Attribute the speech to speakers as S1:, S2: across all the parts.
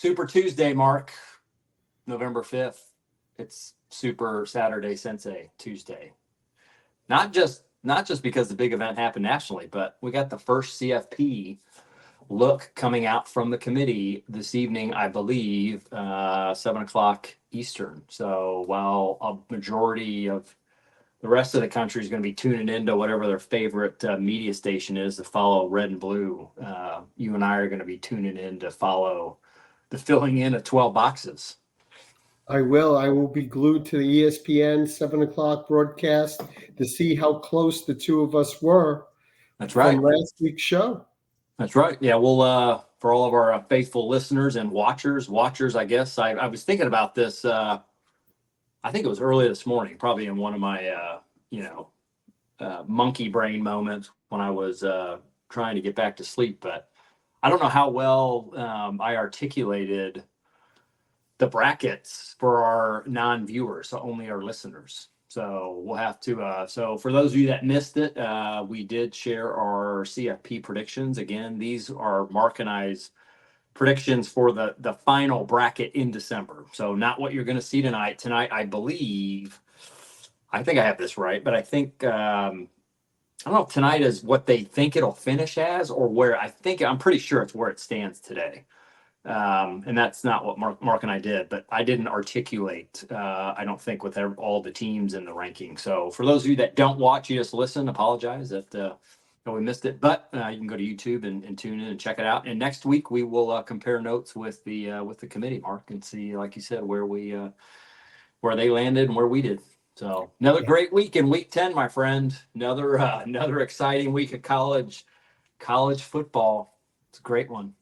S1: Super Tuesday, Mark, November 5th. It's Super Saturday Sensei Tuesday. Not just because the big event happened nationally, but we got the first CFP look coming out from the committee this evening, I believe, 7:00 Eastern. So while a majority of the rest of the country is going to be tuning into whatever their favorite media station is to follow red and blue, you and I are going to be tuning in to follow the filling in of 12 boxes.
S2: I will be glued to the ESPN 7:00 broadcast to see how close the two of us were.
S1: That's right.
S2: From last week's show.
S1: That's right. Yeah, we'll for all of our faithful listeners and watchers, I guess. I was thinking about this. I think it was early this morning, probably in one of my monkey brain moments when I was trying to get back to sleep. But I don't know how well I articulated the brackets for our non-viewers, so only our listeners. So we'll have to, so for those of you that missed it, we did share our CFP predictions. Again, these are Mark and I's predictions for the final bracket in December. So not what you're going to see tonight. Tonight, I think I have this right, but I think, I don't know if tonight is what they think it'll finish as or where I'm pretty sure it's where it stands today. And that's not what Mark and I did, but I didn't articulate, I don't think, with all the teams in the ranking. So for those of you that don't watch, you just listen, apologize that we missed it, but you can go to YouTube and tune in and check it out. And next week we will compare notes with the committee, Mark, and see, like you said, where they landed and where we did. So another great week in week 10, my friend. Another exciting week of college football. It's a great one.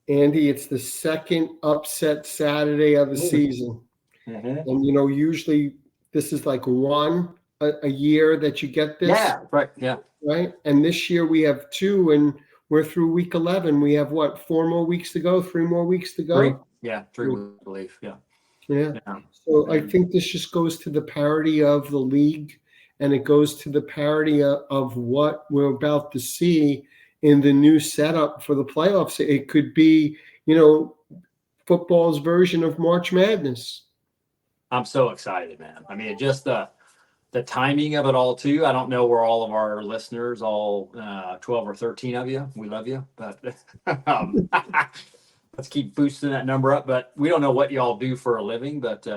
S2: Andy, it's the second upset Saturday of the season. Mm-hmm. And, usually this is like one a year that you get this.
S1: Yeah, right. Yeah.
S2: Right. And this year we have two, and we're through week 11. We have 4 more weeks to go, 3 more weeks to go?
S1: 3. Yeah, 3, I believe. Yeah.
S2: Yeah. So I think this just goes to the parity of the league, and it goes to the parity of what we're about to see in the new setup for the playoffs. It could be, football's version of March Madness.
S1: I'm so excited, man. I mean, just the timing of it all too. I don't know where all of our listeners, all 12 or 13 of you, we love you, but let's keep boosting that number up. But we don't know what y'all do for a living, but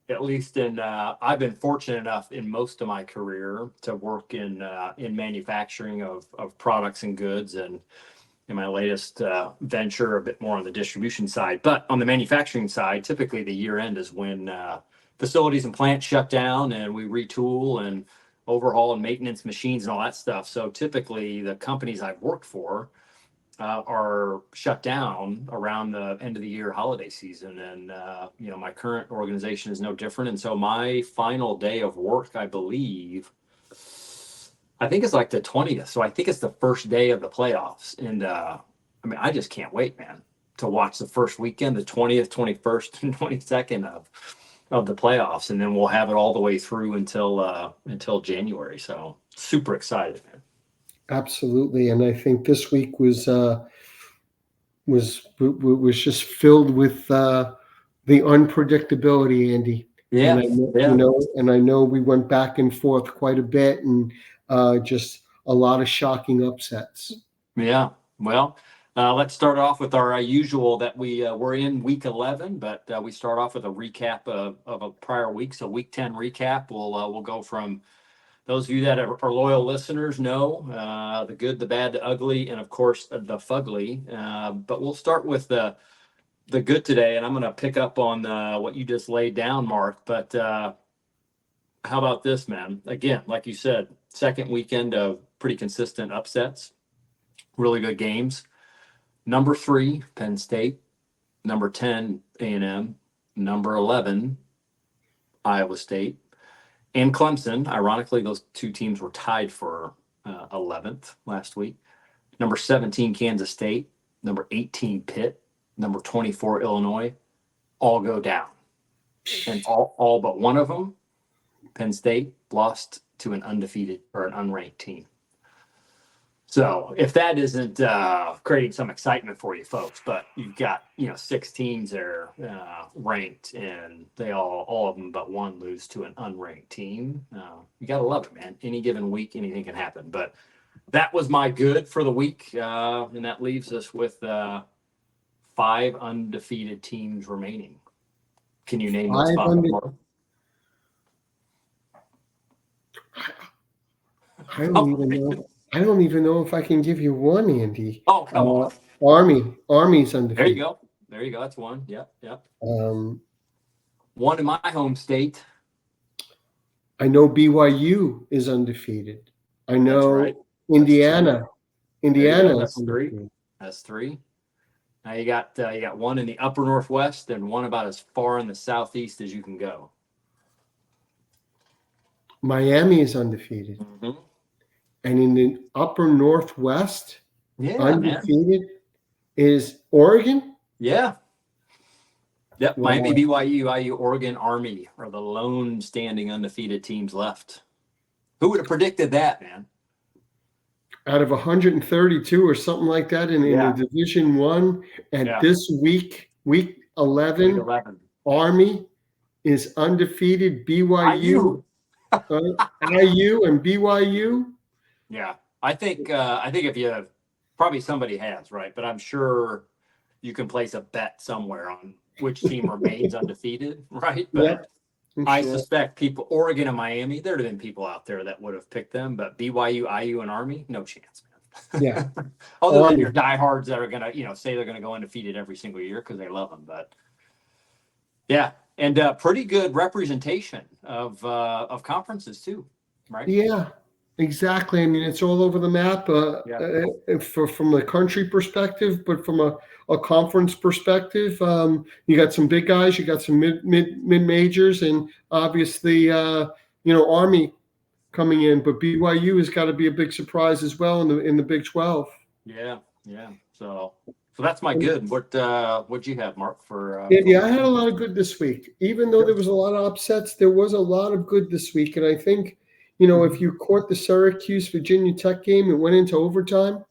S1: at least I've been fortunate enough in most of my career to work in manufacturing of products and goods, and in my latest venture, a bit more on the distribution side. But on the manufacturing side, typically the year end is when facilities and plants shut down and we retool and overhaul and maintenance machines and all that stuff. So typically the companies I've worked for are shut down around the end of the year holiday season. And, my current organization is no different. And so my final day of work, I think it's like the 20th. So I think it's the first day of the playoffs. And I just can't wait, man, to watch the first weekend, the 20th, 21st, and 22nd of the playoffs. And then we'll have it all the way through until January. So super excited, man.
S2: Absolutely. And I think this week was just filled with the unpredictability, Andy.
S1: Yeah.
S2: And I know we went back and forth quite a bit, and just a lot of shocking upsets.
S1: Yeah. Well, let's start off with our usual that we're in week 11, but we start off with a recap of a prior week. So week 10 recap. We'll go from those of you that are loyal listeners know the good, the bad, the ugly, and of course the fugly. But we'll start with the good today, and I'm going to pick up on what you just laid down, Mark. But how about this, man? Again, like you said, second weekend of pretty consistent upsets, really good games. Number 3, Penn State. Number 10, A&M. Number 11, Iowa State. And Clemson. Ironically, those two teams were tied for 11th last week. Number 17, Kansas State. Number 18, Pitt. Number 24, Illinois. All go down. And all but one of them, Penn State, lost to an undefeated or an unranked team. So if that isn't creating some excitement for you folks, but you've got 6 teams there ranked, and they all of them but one lose to an unranked team. You gotta love it, man. Any given week, anything can happen. But that was my good for the week, and that leaves us with 5 undefeated teams remaining. Can you name those 5 more?
S2: I don't even know. I don't even know if I can give you one, Andy.
S1: Oh, come on.
S2: Army's undefeated.
S1: There you go. There you go. That's one. Yep. One in my home state.
S2: I know BYU is undefeated. I know
S1: right.
S2: Indiana.
S1: That's 3. That's 3. Now you got one in the upper Northwest and one about as far in the Southeast as you can go.
S2: Miami is undefeated.
S1: Mm-hmm.
S2: And in the upper Northwest, undefeated is Oregon?
S1: Yeah. Yep.
S2: Wow.
S1: Miami, BYU, IU, Oregon, Army are the lone standing undefeated teams left. Who would have predicted that, man?
S2: Out of 132 or something like that in the Division One, and this week 11, Army is undefeated. BYU, IU, and BYU.
S1: Yeah, I think if you probably somebody has, right, but I'm sure you can place a bet somewhere on which team remains undefeated, right? But I suspect Oregon and Miami, there'd have been people out there that would have picked them, but BYU, IU, and Army, no chance, man.
S2: Yeah.
S1: Other than your diehards that are gonna, say they're gonna go undefeated every single year because they love them, but yeah, and pretty good representation of conferences too, right?
S2: Yeah. Exactly. I mean, it's all over the map from the country perspective, but from a conference perspective, you got some big guys, you got some mid majors, and obviously, Army coming in, but BYU has got to be a big surprise as well in the Big 12.
S1: Yeah. So that's my good. What'd you have, Mark? For
S2: I had a lot of good this week. Even though there was a lot of upsets, there was a lot of good this week, and I think. If you caught the Syracuse Virginia Tech game, it went into overtime.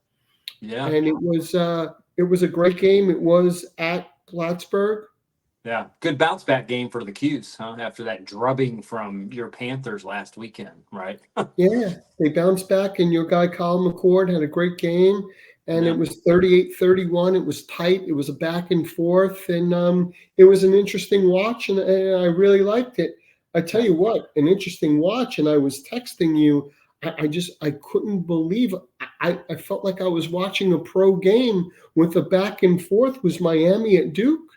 S1: Yeah.
S2: And it was a great game. It was at Plattsburgh.
S1: Yeah. Good bounce back game for the Cuse, huh? After that drubbing from your Panthers last weekend, right?
S2: Yeah. They bounced back, and your guy Kyle McCord had a great game. And it was 38-31. It was tight. It was a back and forth. And it was an interesting watch, and I really liked it. I tell you what, an interesting watch, and I was texting you. I couldn't believe. I felt like I was watching a pro game with a back and forth. Was Miami at Duke?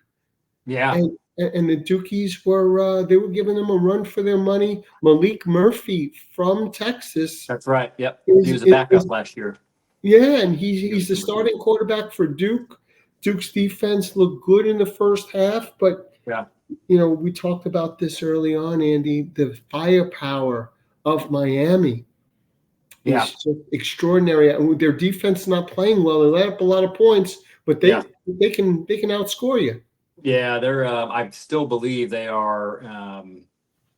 S1: Yeah.
S2: And the Dukies were they were giving them a run for their money. Malik Murphy from Texas.
S1: That's right. Yep. He was a backup last year.
S2: Yeah, and he's the starting quarterback for Duke. Duke's defense looked good in the first half, but we talked about this early on, Andy, the firepower of Miami is so extraordinary. Their defense not playing well. They let up a lot of points, but they can outscore you.
S1: Yeah, they're I still believe they are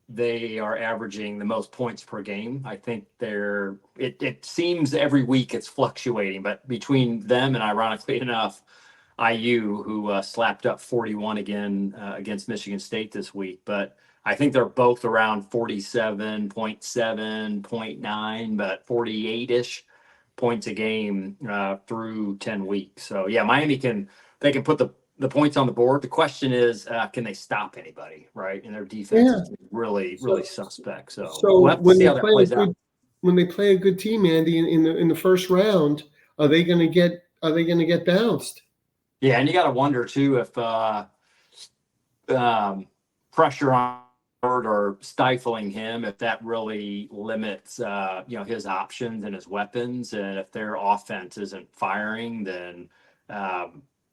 S1: averaging the most points per game. I think it seems every week it's fluctuating, but between them and, ironically enough, IU, who slapped up 41 again against Michigan State this week. But I think they're both around 47.7, 0.9, but 48-ish points a game through 10 weeks. So, yeah, Miami can put the points on the board. The question is, can they stop anybody, right? And their defense is really suspect. So we'll have to see how that plays out.
S2: When they play a good team, Andy, in the first round, are they going to get bounced?
S1: Yeah, and you got to wonder too if pressure on or stifling him, if that really limits his options and his weapons, and if their offense isn't firing, then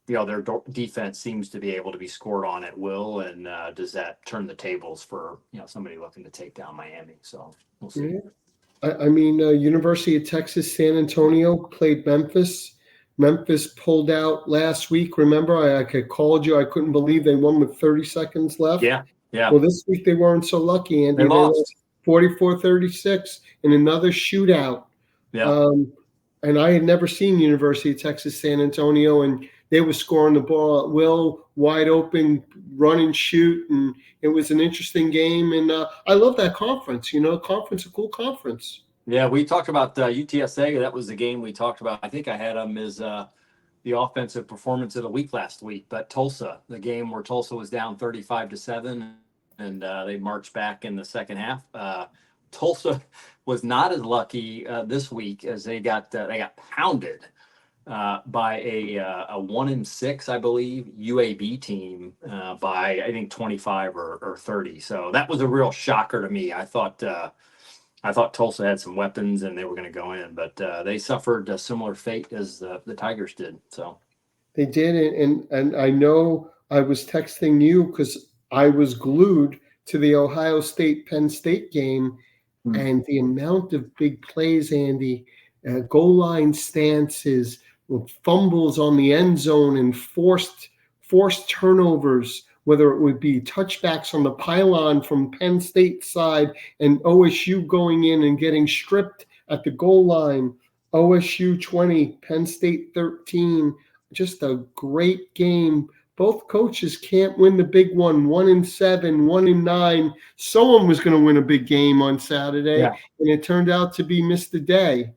S1: their defense seems to be able to be scored on at will, and does that turn the tables for somebody looking to take down Miami? So we'll see.
S2: Yeah. I mean, University of Texas San Antonio played Memphis. Memphis pulled out last week. Remember, I called you. I couldn't believe they won with 30 seconds left.
S1: Yeah.
S2: Well, this week they weren't so lucky, Andy. They lost 44-36 in another shootout.
S1: Yeah.
S2: and I had never seen University of Texas San Antonio, and they were scoring the ball at will, wide open, run and shoot, and it was an interesting game. And I love that conference. Conference, a cool conference.
S1: Yeah, we talked about UTSA. That was the game we talked about. I think I had them as the offensive performance of the week last week. But Tulsa, the game where Tulsa was down 35-7, and they marched back in the second half. Tulsa was not as lucky this week as they got pounded by a 1-6, I believe, UAB team by I think 25 or 30. So that was a real shocker to me. I thought Tulsa had some weapons and they were going to go in, but they suffered a similar fate as the Tigers did. So
S2: they did, and I know I was texting you because I was glued to the Ohio State Penn State game, and the amount of big plays, Andy, goal line stances, fumbles on the end zone, and forced turnovers, whether it would be touchbacks on the pylon from Penn State side and OSU going in and getting stripped at the goal line. OSU 20, Penn State 13. Just a great game. Both coaches can't win the big one. 1-7, 1-9. Someone was going to win a big game on Saturday, and it turned out to be Mr. Day.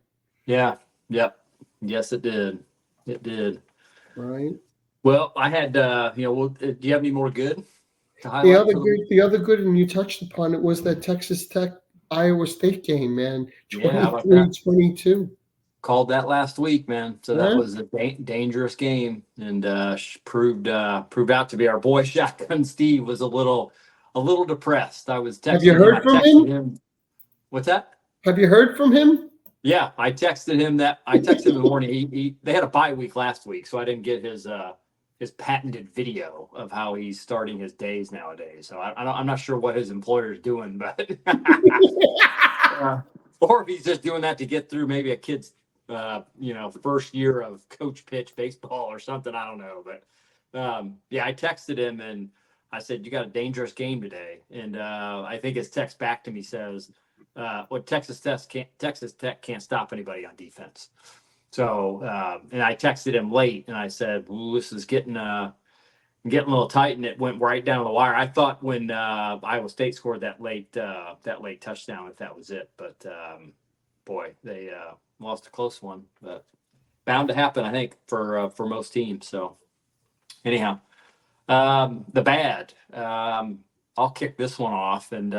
S1: Yeah. Yep. Yes, it did. It did.
S2: Right.
S1: Well, I had, do you have any more good to highlight?
S2: The other good, and you touched upon it, was that Texas Tech Iowa State game, man. 23-22.
S1: Called that last week, man. So that was a dangerous game, and proved out to be our boy Shotgun Steve was a little depressed. I was texting.
S2: Have you heard from him?
S1: What's that?
S2: Have you heard from him?
S1: Yeah, I texted him in the morning. They had a bye week last week, so I didn't get his patented video of how he's starting his days nowadays. So I'm not sure what his employer is doing, but or if he's just doing that to get through maybe a kid's first year of coach pitch baseball or something. I don't know, but I texted him and I said, "You got a dangerous game today." And I think his text back to me says, Texas Tech can't stop anybody on defense." So, and I texted him late and I said, "Ooh, this is getting a little tight," and it went right down the wire. I thought when Iowa State scored that late touchdown, if that was it, but boy, they lost a close one, but bound to happen, I think, for most teams. So anyhow, the bad, I'll kick this one off, and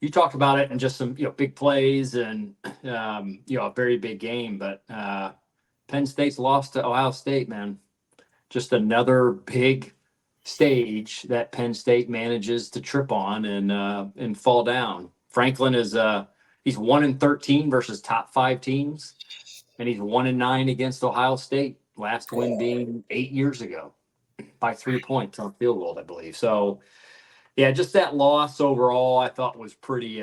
S1: you talked about it and just some big plays and a very big game, but Penn State's lost to Ohio State, man. Just another big stage that Penn State manages to trip on and fall down. Franklin is he's 1-13 versus top 5 teams, and he's 1-9 against Ohio State. Last win being 8 years ago by 3 points on field goal, I believe. So, yeah, just that loss overall, I thought was pretty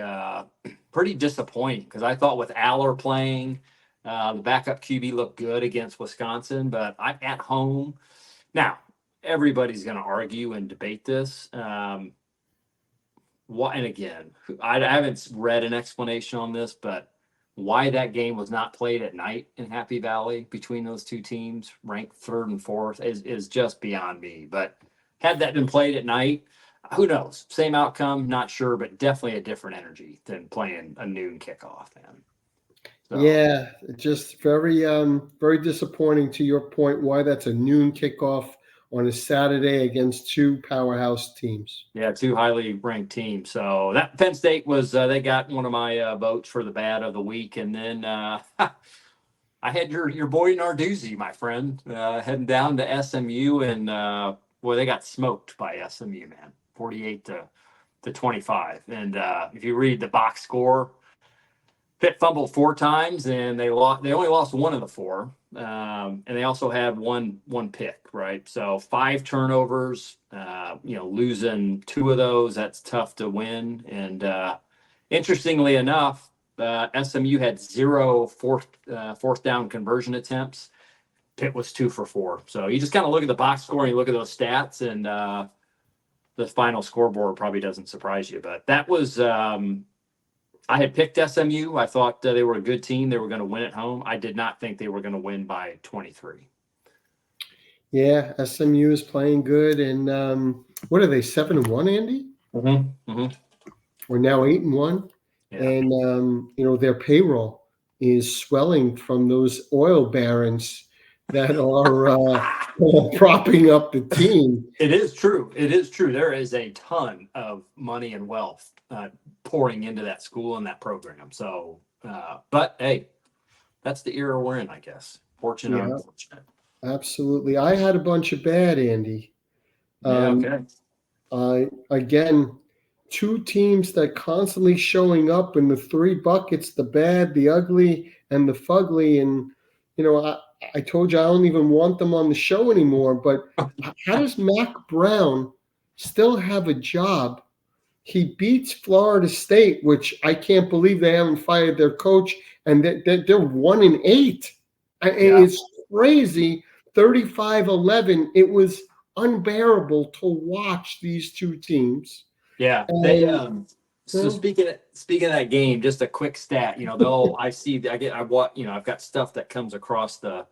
S1: disappointing because I thought with Aller playing, the backup QB looked good against Wisconsin, but at home. Now, everybody's going to argue and debate this. And again, I haven't read an explanation on this, but why that game was not played at night in Happy Valley between those two teams, ranked 3rd and 4th, is just beyond me. But had that been played at night, who knows? Same outcome, not sure, but definitely a different energy than playing a noon kickoff, man. So.
S2: Yeah, just very, very disappointing to your point why that's a noon kickoff on a Saturday against 2 powerhouse teams.
S1: Yeah, 2 highly ranked teams. So that Penn State was, they got one of my votes for the bad of the week. And then I had your boy Narduzzi, my friend, heading down to SMU, and they got smoked by SMU, man, 48-25. And if you read the box score, Pitt fumbled 4 times, and they only lost 1 of the 4, and they also had one pick, right? So 5 turnovers, losing 2 of those, that's tough to win. And interestingly enough, SMU had 0 fourth down conversion attempts. Pitt was 2 for 4. So you just kind of look at the box score and you look at those stats, and the final scoreboard probably doesn't surprise you. But that was I had picked SMU. I thought they were a good team. They were going to win at home. I did not think they were going to win by 23.
S2: Yeah, SMU is playing good, and what are they, 7-1, Andy?
S1: Mm-hmm. Mm-hmm.
S2: We're now 8-1,
S1: Yeah.
S2: and their payroll is swelling from those oil barons that are propping up the team.
S1: It is true. It is true. There is a ton of money and wealth pouring into that school and that program. So, but hey, that's the era we're in, I guess. Fortunate,
S2: Yeah,
S1: unfortunate.
S2: absolutely. I had a bunch of bad, Andy.
S1: Yeah. Okay.
S2: Again, two teams that constantly showing up in the three buckets: the bad, the ugly, and the fugly. And I told you I don't even want them on the show anymore. But how does Mac Brown still have a job? He beats Florida State, which I can't believe they haven't fired their coach, and they're 1-8.
S1: Yeah.
S2: It's crazy. 35-11. It was unbearable to watch these two teams.
S1: Yeah.
S2: And,
S1: They so
S2: well,
S1: speaking of that game, just a quick stat. I've got stuff that comes across the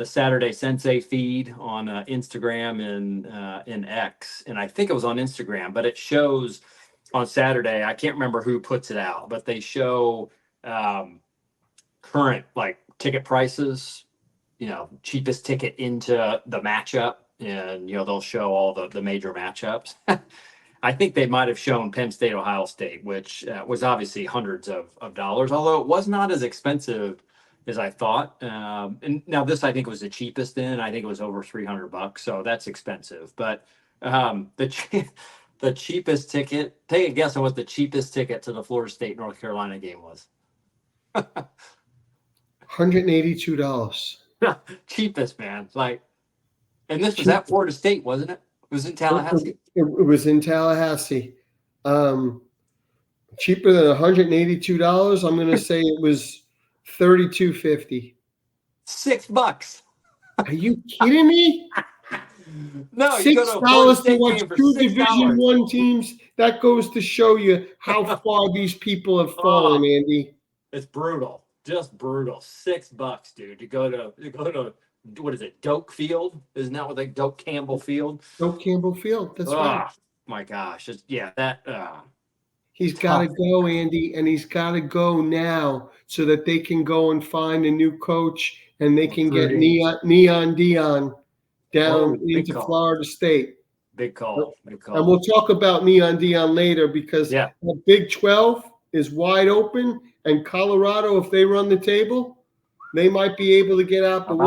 S1: Saturday Sensei feed on Instagram and X, and I think it was on Instagram, but it shows on Saturday. I can't remember who puts it out, but they show current like ticket prices, cheapest ticket into the matchup, and they'll show all the major matchups. I think they might have shown Penn State, Ohio State, which was obviously hundreds of dollars, although it was not as expensive as I thought. And now this, I think, was the cheapest in. I think it was over $300, so that's expensive. But the cheapest ticket, take a guess on what the cheapest ticket to the Florida State North Carolina game was.
S2: $182.
S1: Cheapest, man. And this was at Florida State, wasn't it? It was in Tallahassee.
S2: It was in Tallahassee. Cheaper than $182. I'm going to say it was $32.50.
S1: $6.
S2: Are you kidding me?
S1: No, you go to a Florida
S2: $6 to
S1: State
S2: watch
S1: game for
S2: two
S1: $6.
S2: Division I teams. That goes to show you how far these people have fallen, Andy.
S1: It's brutal, just brutal. $6, dude, to go to what is it, Doak Field? Isn't that what they Doak Campbell Field?
S2: Doak Campbell Field. That's right.
S1: My gosh,
S2: He's got to go, Andy, and he's got to go now so that they can go and find a new coach and they can get Neon Dion down into Florida State.
S1: Big call.
S2: And we'll talk about Neon Dion later because the Big 12 is wide open, and Colorado, if they run the table, they might be able to get out. But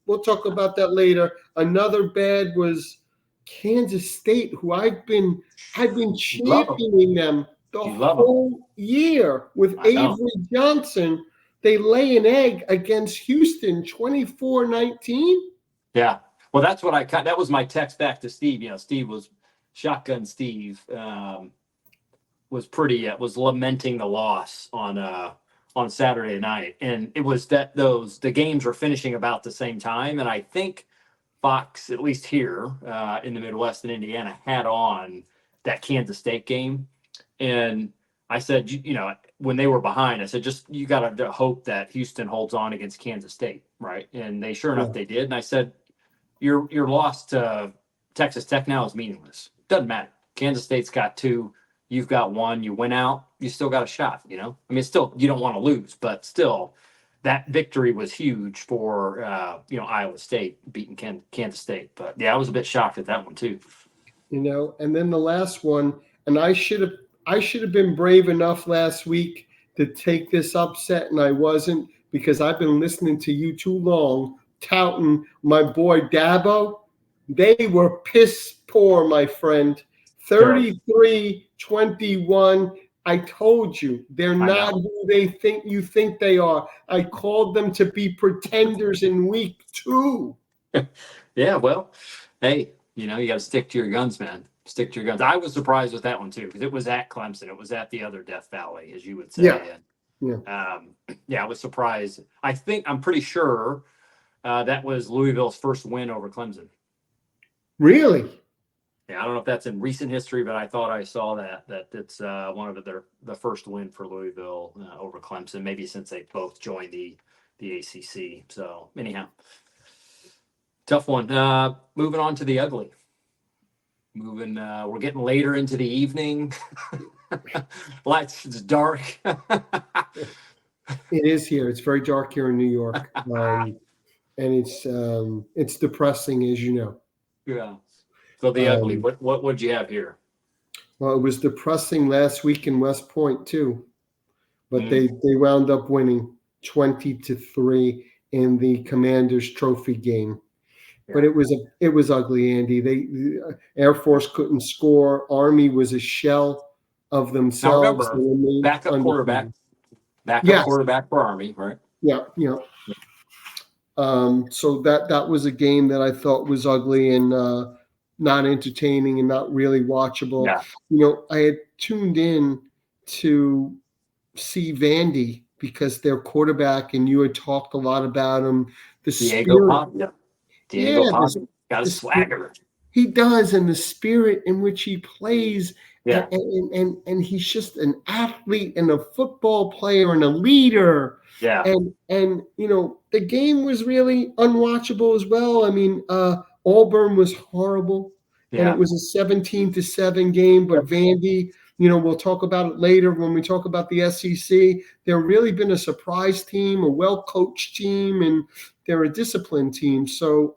S2: we'll talk about that later. Another bad was Kansas State, who I've been championing them the whole year with Avery Johnson. They lay an egg against Houston, 24-19.
S1: Yeah. Well, that's what that was my text back to Steve. Steve was Shotgun Steve was lamenting the loss on Saturday night. And it was that the games were finishing about the same time. And I think Fox, at least here in the Midwest in Indiana, had on that Kansas State game. And I said, when they were behind, I said, you got to hope that Houston holds on against Kansas State, right? And sure enough, they did. And I said, your loss to Texas Tech now is meaningless. Doesn't matter. Kansas State's got 2. You've got 1. You win out. You still got a shot. Still, you don't want to lose, but still, that victory was huge for Iowa State beating Kansas State. But yeah, I was a bit shocked at that one too.
S2: And then the last one, and I should have been brave enough last week to take this upset, and I wasn't because I've been listening to you too long, touting my boy Dabo. They were piss poor, my friend. 33-21. I told you they're not who you think they are. I called them to be pretenders in week 2.
S1: Yeah, well, hey, you got to stick to your guns, man. Stick to your guns. I was surprised with that one too because it was at Clemson. It was at the other Death Valley, as you would say. I was surprised. I'm pretty sure that was Louisville's first win over Clemson.
S2: Really?
S1: Yeah, I don't know if that's in recent history, but I thought I saw that it's one of the first win for Louisville over Clemson, maybe since they both joined the ACC. So anyhow, tough one. Moving on to the ugly. We're getting later into the evening. Lights, it's dark.
S2: It is here. It's very dark here in New York, and it's depressing, as you know.
S1: Yeah. So the ugly. What would you have here?
S2: Well, it was depressing last week in West Point too, but they wound up winning 20-3 in the Commanders Trophy game. Yeah. But it was ugly, Andy. The Air Force couldn't score. Army was a shell of themselves.
S1: Now remember, backup quarterback for Army, right?
S2: Yeah. So that was a game that I thought was ugly and not entertaining and not really watchable. Yeah. I had tuned in to see Vandy because their quarterback, and you had talked a lot about him.
S1: Diego Pazzi got a swagger.
S2: He does, and the spirit in which he plays. Yeah. And he's just an athlete and a football player and a leader.
S1: Yeah.
S2: And the game was really unwatchable as well. I mean, Auburn was horrible. Yeah. And it was a 17-7 game, but Vandy, we'll talk about it later when we talk about the SEC. They've really been a surprise team, a well-coached team, and they're a disciplined team. So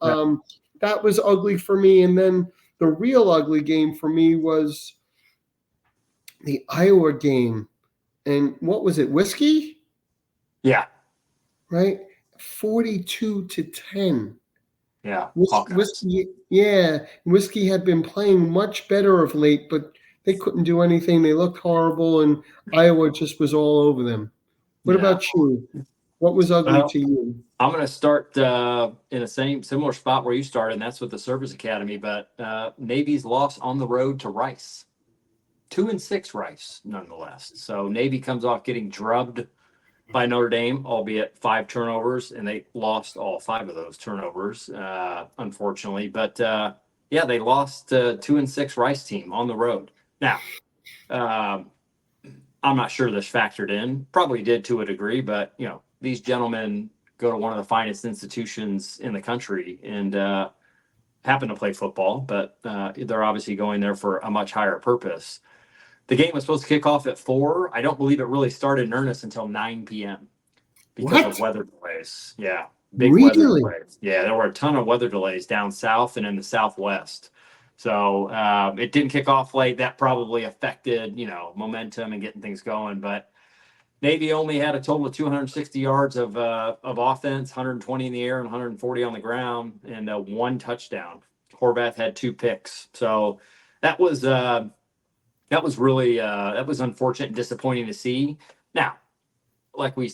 S2: that was ugly for me. And then the real ugly game for me was the Iowa game. And what was it, Whiskey?
S1: Yeah.
S2: Right? 42-10.
S1: Yeah.
S2: Whiskey had been playing much better of late, but they couldn't do anything. They looked horrible, and Iowa just was all over them. What about you? What was ugly to you?
S1: I'm going to start in a similar spot where you started, and that's with the Service Academy. But Navy's loss on the road to Rice, 2-6 Rice, nonetheless. So Navy comes off getting drubbed by Notre Dame, albeit 5 turnovers, and they lost all 5 of those turnovers, unfortunately. But they lost to 2-6 Rice team on the road. Now, I'm not sure this factored in. Probably did to a degree, but these gentlemen go to one of the finest institutions in the country and happen to play football, but they're obviously going there for a much higher purpose. The game was supposed to kick off at 4. I don't believe it really started in earnest until 9 p.m. because of weather delays. Yeah, big weather delays. Yeah, there were a ton of weather delays down south and in the southwest. So it didn't kick off late. That probably affected, momentum and getting things going. But Navy only had a total of 260 yards of offense, 120 in the air and 140 on the ground, and 1 touchdown. Horvath had 2 picks. So that was really unfortunate and disappointing to see. Now, like we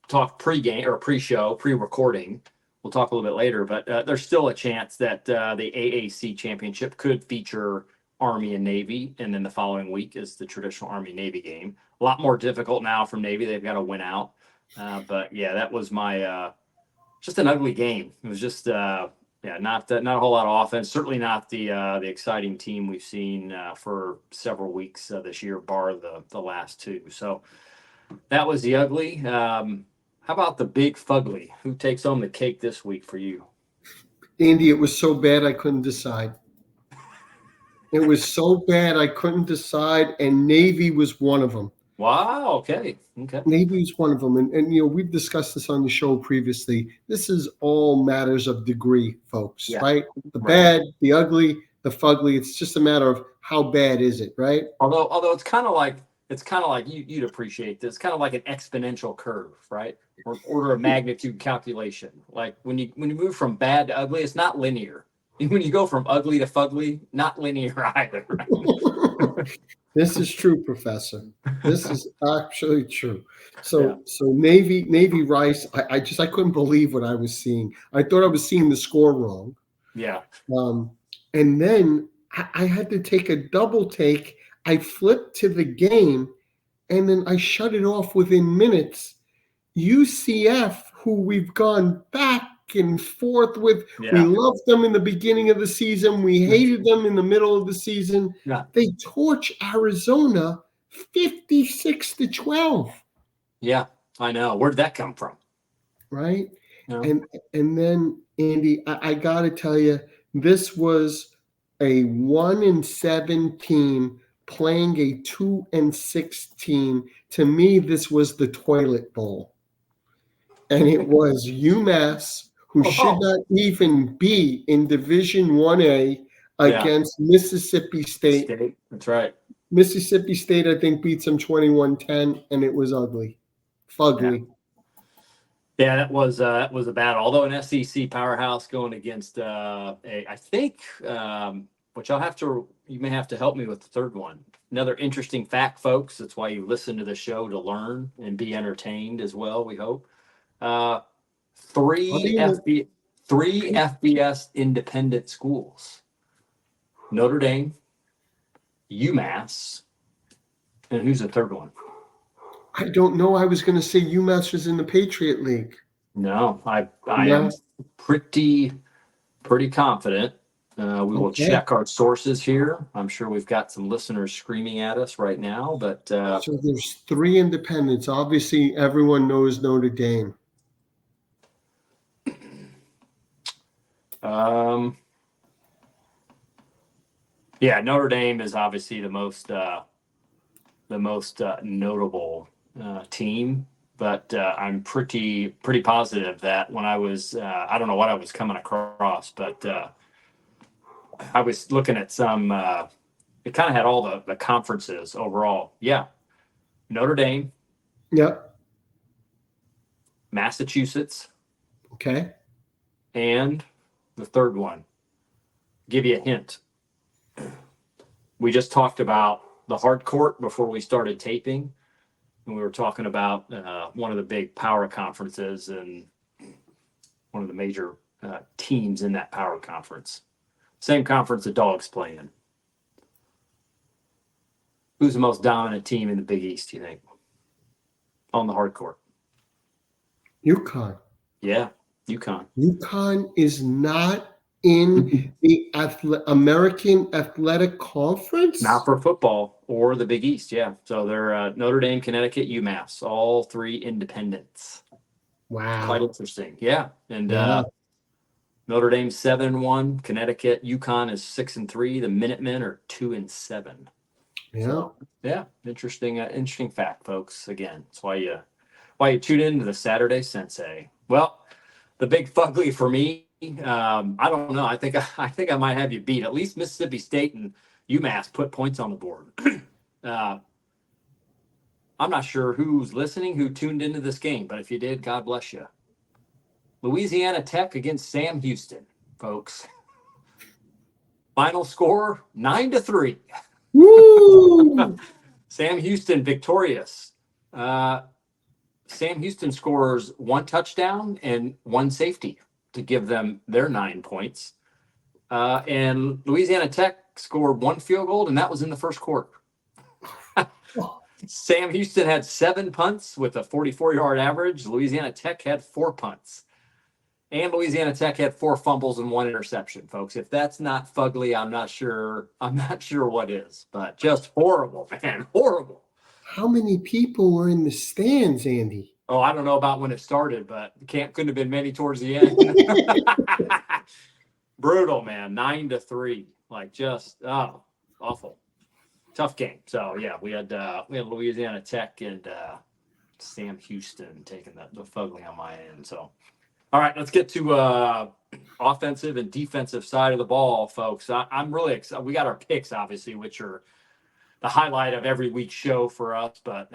S1: talked pre-game or pre-show, pre-recording, we'll talk a little bit later, but there's still a chance that the AAC championship could feature Army and Navy, and then the following week is the traditional Army-Navy game. A lot more difficult now from Navy. They've got to win out. But yeah, that was my just an ugly game. It was just not a whole lot of offense. Certainly not the exciting team we've seen for several weeks this year, bar the last 2. So that was the ugly. How about the big fugly? Who takes home the cake this week for you?
S2: Andy, it was so bad I couldn't decide. It was so bad I couldn't decide, and Navy was one of them.
S1: Wow, okay.
S2: Navy is one of them. And we've discussed this on the show previously. This is all matters of degree, folks, right? The bad, the ugly, the fugly. It's just a matter of how bad is it, right?
S1: Although it's kind of like you'd appreciate this, kind of like an exponential curve, right? Or order of magnitude calculation. Like when you move from bad to ugly, it's not linear. When you go from ugly to fugly, not linear either. Right?
S2: This is true, Professor. This is actually true. So Navy Rice, I couldn't believe what I was seeing. I thought I was seeing the score wrong.
S1: Yeah.
S2: And then I had to take a double take. I flipped to the game, and then I shut it off within minutes. UCF, who we've gone back and forth with.
S1: Yeah.
S2: We loved them in the beginning of the season. We hated them in the middle of the season.
S1: Yeah.
S2: They torch Arizona 56-12.
S1: Yeah, I know. Where'd that come from?
S2: Right?
S1: Yeah.
S2: And then, Andy, I got to tell you, this was a 1-7 team playing a 2-6 team. To me, this was the toilet bowl. And it was UMass, who should not even be in Division 1A, against Mississippi State.
S1: That's right.
S2: Mississippi State, I think, beats them 21-10, and it was ugly. Fugly.
S1: Yeah, that was a battle. Although an SEC powerhouse going against I think, which you may have to help me with the third one. Another interesting fact, folks. That's why you listen to the show, to learn and be entertained as well. We hope. Three FBS independent schools: Notre Dame, UMass, and who's the third one?
S2: I don't know. I was going to say UMass was in the Patriot League.
S1: No, I am pretty confident. We will check our sources here. I'm sure we've got some listeners screaming at us right now, but
S2: so there's 3 independents. Obviously, everyone knows Notre Dame.
S1: Yeah, Notre Dame is obviously the most notable team, but I'm pretty positive that when I was I don't know what I was coming across, but I was looking at some. It kind of had all the conferences overall. Yeah, Notre Dame.
S2: Yep.
S1: Massachusetts.
S2: Okay.
S1: And the third one. Give you a hint. We just talked about the hard court before we started taping, and we were talking about one of the big power conferences and one of the major teams in that power conference. Same conference the Dogs play in. Who's the most dominant team in the Big East, do you think, on the hard court?
S2: UConn.
S1: Yeah, UConn.
S2: UConn is not in the American Athletic Conference?
S1: Not for football or the Big East, yeah. So they're Notre Dame, Connecticut, UMass, all 3 independents.
S2: Wow.
S1: Quite interesting, yeah. And Notre Dame 7-1, Connecticut, UConn is 6-3. The Minutemen are 2-7.
S2: Yeah.
S1: So, yeah, interesting fact, folks. Again, that's why you tune in to the Saturday Sensei. Well, the big fugly for me. I don't know. I think I might have you beat. At least Mississippi State and UMass put points on the board. I'm not sure who's listening, who tuned into this game, but if you did, God bless you. Louisiana Tech against Sam Houston, folks. Final score 9-3.
S2: Woo!
S1: Sam Houston victorious. Sam Houston scores 1 touchdown and 1 safety to give them their 9 points. And Louisiana Tech scored 1 field goal, and that was in the first quarter. Sam Houston had 7 punts with a 44-yard average. Louisiana Tech had 4 punts. And Louisiana Tech had 4 fumbles and 1 interception, folks. If that's not fugly, I'm not sure what is. But just horrible, man. Horrible.
S2: How many people were in the stands, Andy?
S1: Oh, I don't know about when it started, but couldn't have been many towards the end. Brutal, man. 9-3. Like just awful. Tough game. So yeah, we had Louisiana Tech and Sam Houston taking the fugly on my end. So all right, let's get to offensive and defensive side of the ball, folks. I'm really excited. We got our picks, obviously, which are the highlight of every week's show for us. But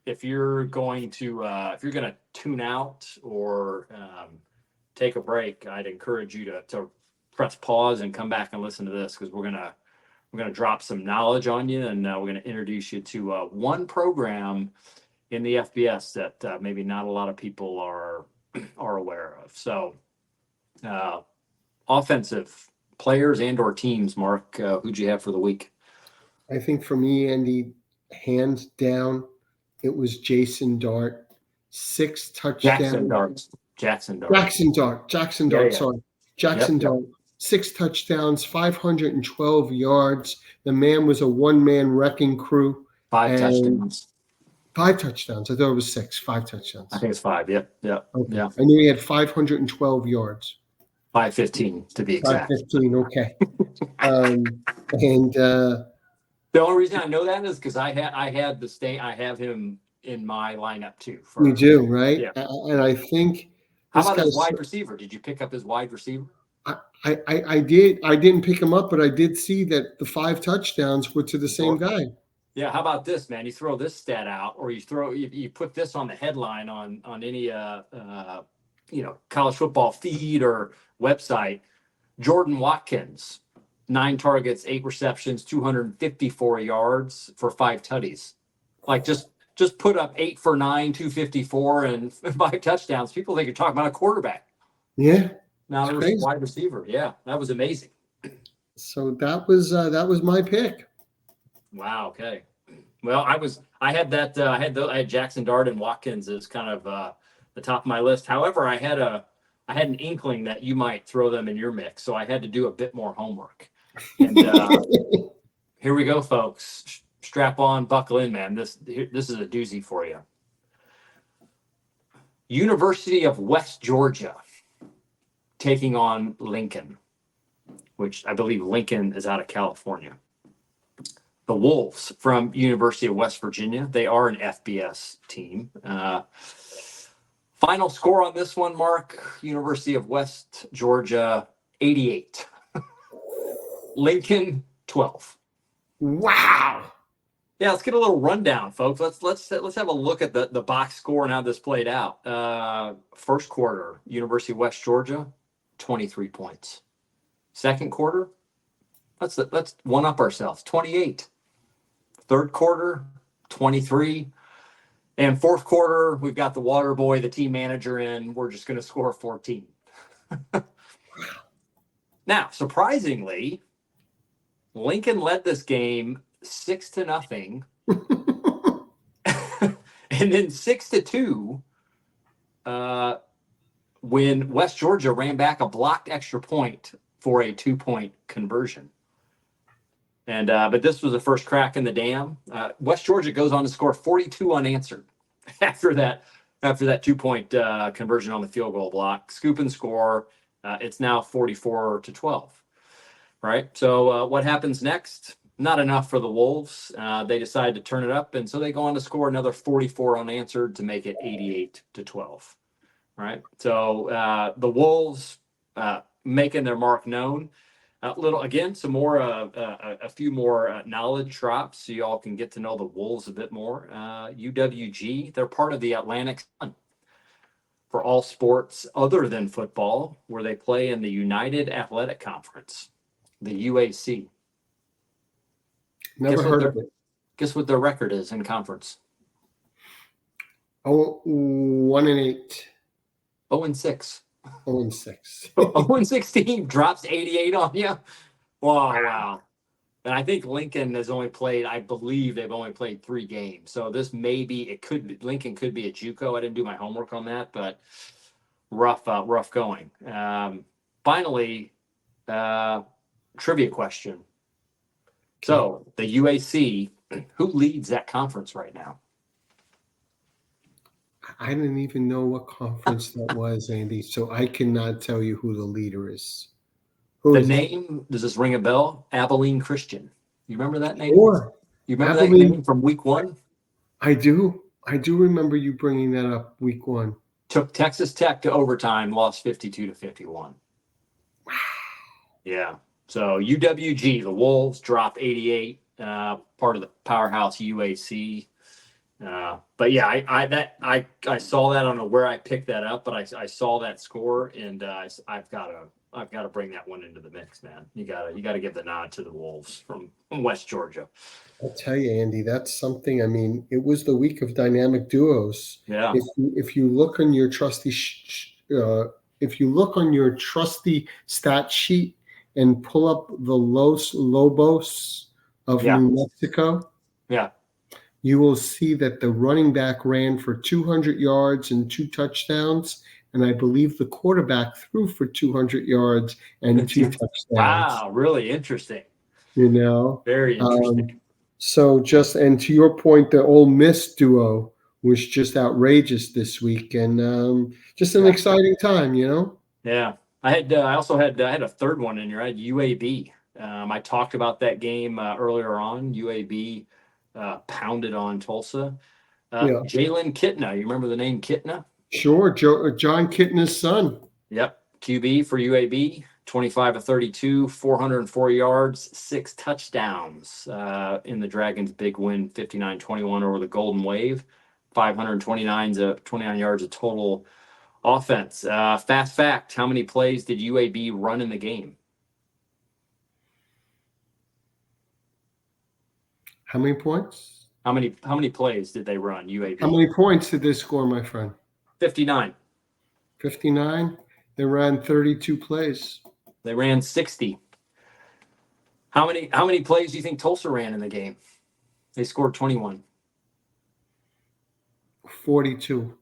S1: if you're going to tune out or take a break, I'd encourage you to press pause and come back and listen to this, because we're gonna drop some knowledge on you, and we're gonna introduce you to one program in the FBS that maybe not a lot of people are aware of. So offensive players and or teams, Mark, who'd you have for the week?
S2: I think for me, Andy, hands down, it was Jaxson Dart. 6 touchdowns.
S1: Jaxson Dart. Jaxson Dart.
S2: Jaxson Dart,
S1: Yeah.
S2: sorry. Jaxson Dart, 6 touchdowns, 512 yards. The man was a one-man wrecking crew.
S1: 5 touchdowns.
S2: 5 touchdowns. I thought it was 6. 5 touchdowns.
S1: I think it's 5. Yep.
S2: Okay.
S1: Yeah.
S2: I knew he had 512 yards.
S1: 515 to be exact.
S2: 515. Okay.
S1: The only reason I know that is because I have him in my lineup too.
S2: You do, right?
S1: Yeah.
S2: And I think.
S1: How about his wide receiver? Did you pick up his wide receiver?
S2: I did. I didn't pick him up, but I did see that the 5 touchdowns were to the same guy.
S1: Yeah. How about this, man? You throw this stat out, or you put this on the headline on any college football feed or website. Jordan Watkins, 9 targets, 8 receptions, 254 yards for 5 tutties. Like just put up 8 for 9, 254, and 5 touchdowns. People think you're talking about a quarterback.
S2: Yeah.
S1: Now there was a wide receiver. Yeah, that was amazing.
S2: So that was my pick. Wow.
S1: Okay. Well, I had Jaxson Dart and Watkins as kind of the top of my list. However, I had an inkling that you might throw them in your mix, so I had to do a bit more homework. And here we go, folks. Strap on, buckle in, man. This is a doozy for you. University of West Georgia taking on Lincoln, which I believe Lincoln is out of California. The Wolves from University of West Virginia. They are an FBS team. Final score on this one, Mark. University of West Georgia, 88. Lincoln, 12.
S2: Wow.
S1: Yeah, let's get a little rundown, folks. Let's have a look at the box score and how this played out. First quarter, University of West Georgia, 23 points. Second quarter, let's one up ourselves, 28. Third quarter, 23. And fourth quarter, we've got the water boy, the team manager in. We're just going to score 14. Now, surprisingly, Lincoln led this game 6-0, and then 6-2 when West Georgia ran back a blocked extra point for a 2-point conversion. And but this was the first crack in the dam. West Georgia goes on to score 42 unanswered after that 2-point conversion on the field goal block. Scoop and score. It's now 44-12. Right. So what happens next? Not enough for the Wolves. They decide to turn it up, and so they go on to score another 44 unanswered to make it 88-12. Right. So the Wolves making their mark known. Some more, a few more knowledge drops so y'all can get to know the Wolves a bit more. UWG, they're part of the Atlantic Sun for all sports other than football, where they play in the United Athletic Conference, the UAC.
S2: Never heard of it.
S1: Guess what their record is in conference?
S2: 1-8.
S1: 0-6.
S2: 0-6.
S1: 0-6 team drops 88 on you. Wow. And I think Lincoln has only played, I believe they've only played 3 games. So this Lincoln could be a JUCO. I didn't do my homework on that, but rough going. Finally, trivia question. So the UAC, who leads that conference right now?
S2: I didn't even know what conference that was, Andy. So I cannot tell you who the leader is.
S1: Does this ring a bell? Abilene Christian. You remember that name?
S2: Sure.
S1: You remember that name from week 1?
S2: I do. I do remember you bringing that up week 1.
S1: Took Texas Tech to overtime, lost 52-51. Wow. Yeah. So UWG, the Wolves, drop 88, part of the powerhouse UAC. But yeah, I saw that. I don't know where I picked that up, but I saw that score, and I've got to bring that one into the mix, man. You gotta give the nod to the Wolves from West Georgia.
S2: I'll tell you, Andy, that's something. I mean, it was the week of dynamic duos.
S1: Yeah.
S2: If you look on your trusty stat sheet and pull up the Los Lobos of New Mexico.
S1: Yeah.
S2: You will see that the running back ran for 200 yards and 2 touchdowns, and I believe the quarterback threw for 200 yards and 2 touchdowns.
S1: Wow, really interesting.
S2: You know,
S1: Very interesting.
S2: So and to your point, the Ole Miss duo was just outrageous this week, and just an exciting time, you know.
S1: Yeah, I also had a third one in here. I had UAB. I talked about that game earlier on. UAB pounded on Tulsa.
S2: Yeah.
S1: Jalen Kitna, you remember the name Kitna?
S2: Sure, John Kitna's son.
S1: Yep, QB for UAB. 25 of 32, 404 yards, 6 touchdowns in the Dragons' big win, 59-21 over the Golden Wave. 29 yards of total offense. Fast fact: how many plays did UAB run in the game?
S2: How many points?
S1: How many plays did they run? UAB.
S2: How many points did they score, my friend?
S1: 59.
S2: 59. They ran 32 plays.
S1: They ran 60. How many plays do you think Tulsa ran in the game? They scored 21.
S2: 42.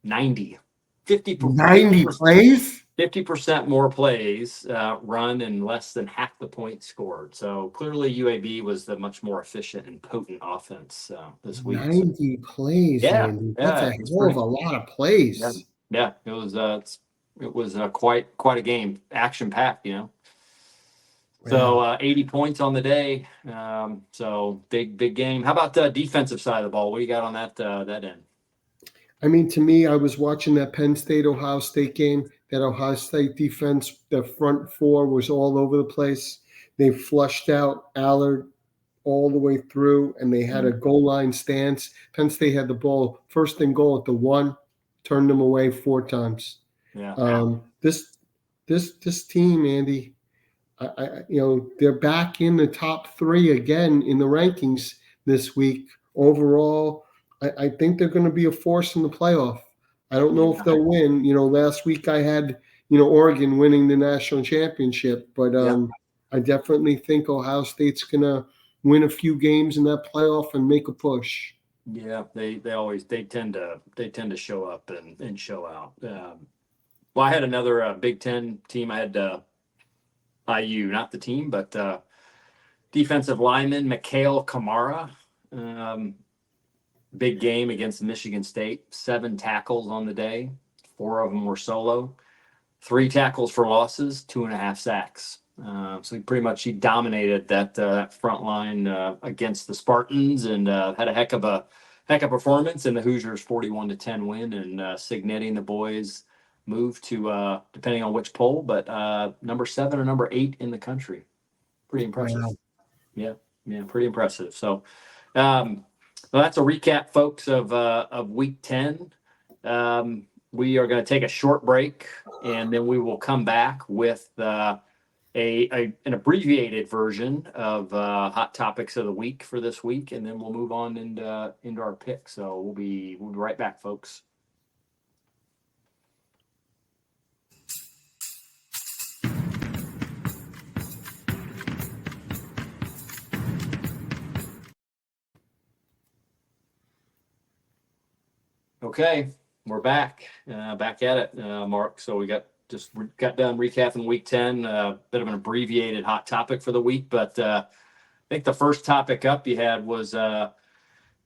S1: 90. 50.
S2: 90 plays?
S1: 50% more plays run and less than half the points scored. So clearly UAB was the much more efficient and potent offense this week.
S2: 90 plays,
S1: Yeah,
S2: Andy.
S1: yeah,
S2: That's a hell of a lot of plays.
S1: Yeah, it was quite a game, action packed, you know. So 80 points on the day. So big game. How about the defensive side of the ball? What do you got on that end?
S2: I mean, to me, I was watching that Penn State Ohio State game. That Ohio State defense, the front four was all over the place. They flushed out Allard all the way through, and they had a goal line stance. Penn State had the ball first and goal at the 1, turned them away 4 times.
S1: Yeah.
S2: This team, Andy, they're back in the top 3 again in the rankings this week. Overall, I think they're going to be a force in the playoff. I don't know if they'll win. Last week I had, Oregon winning the national championship, but I definitely think Ohio State's going to win a few games in that playoff and make a push.
S1: Yeah, they tend to show up and show out. Well, I had another Big Ten team. I had IU, not the team, but defensive lineman Mikhail Kamara. Big game against Michigan State. 7 tackles on the day. 4 of them were solo. 3 tackles for losses, 2.5 sacks. So he dominated that front line against the Spartans and had a heck of performance in the Hoosiers 41-10 win, and Signetti and the boys moved to depending on which poll, but number 7 or number 8 in the country. Pretty impressive. Wow. Yeah, pretty impressive. So well, that's a recap, folks, of week 10. We are going to take a short break, and then we will come back with an abbreviated version of hot topics of the week for this week, and then we'll move on into our picks. So we'll be right back, folks. Okay, we're back at it, Mark. So we got done recapping week 10, bit of an abbreviated hot topic for the week. But I think the first topic up you had was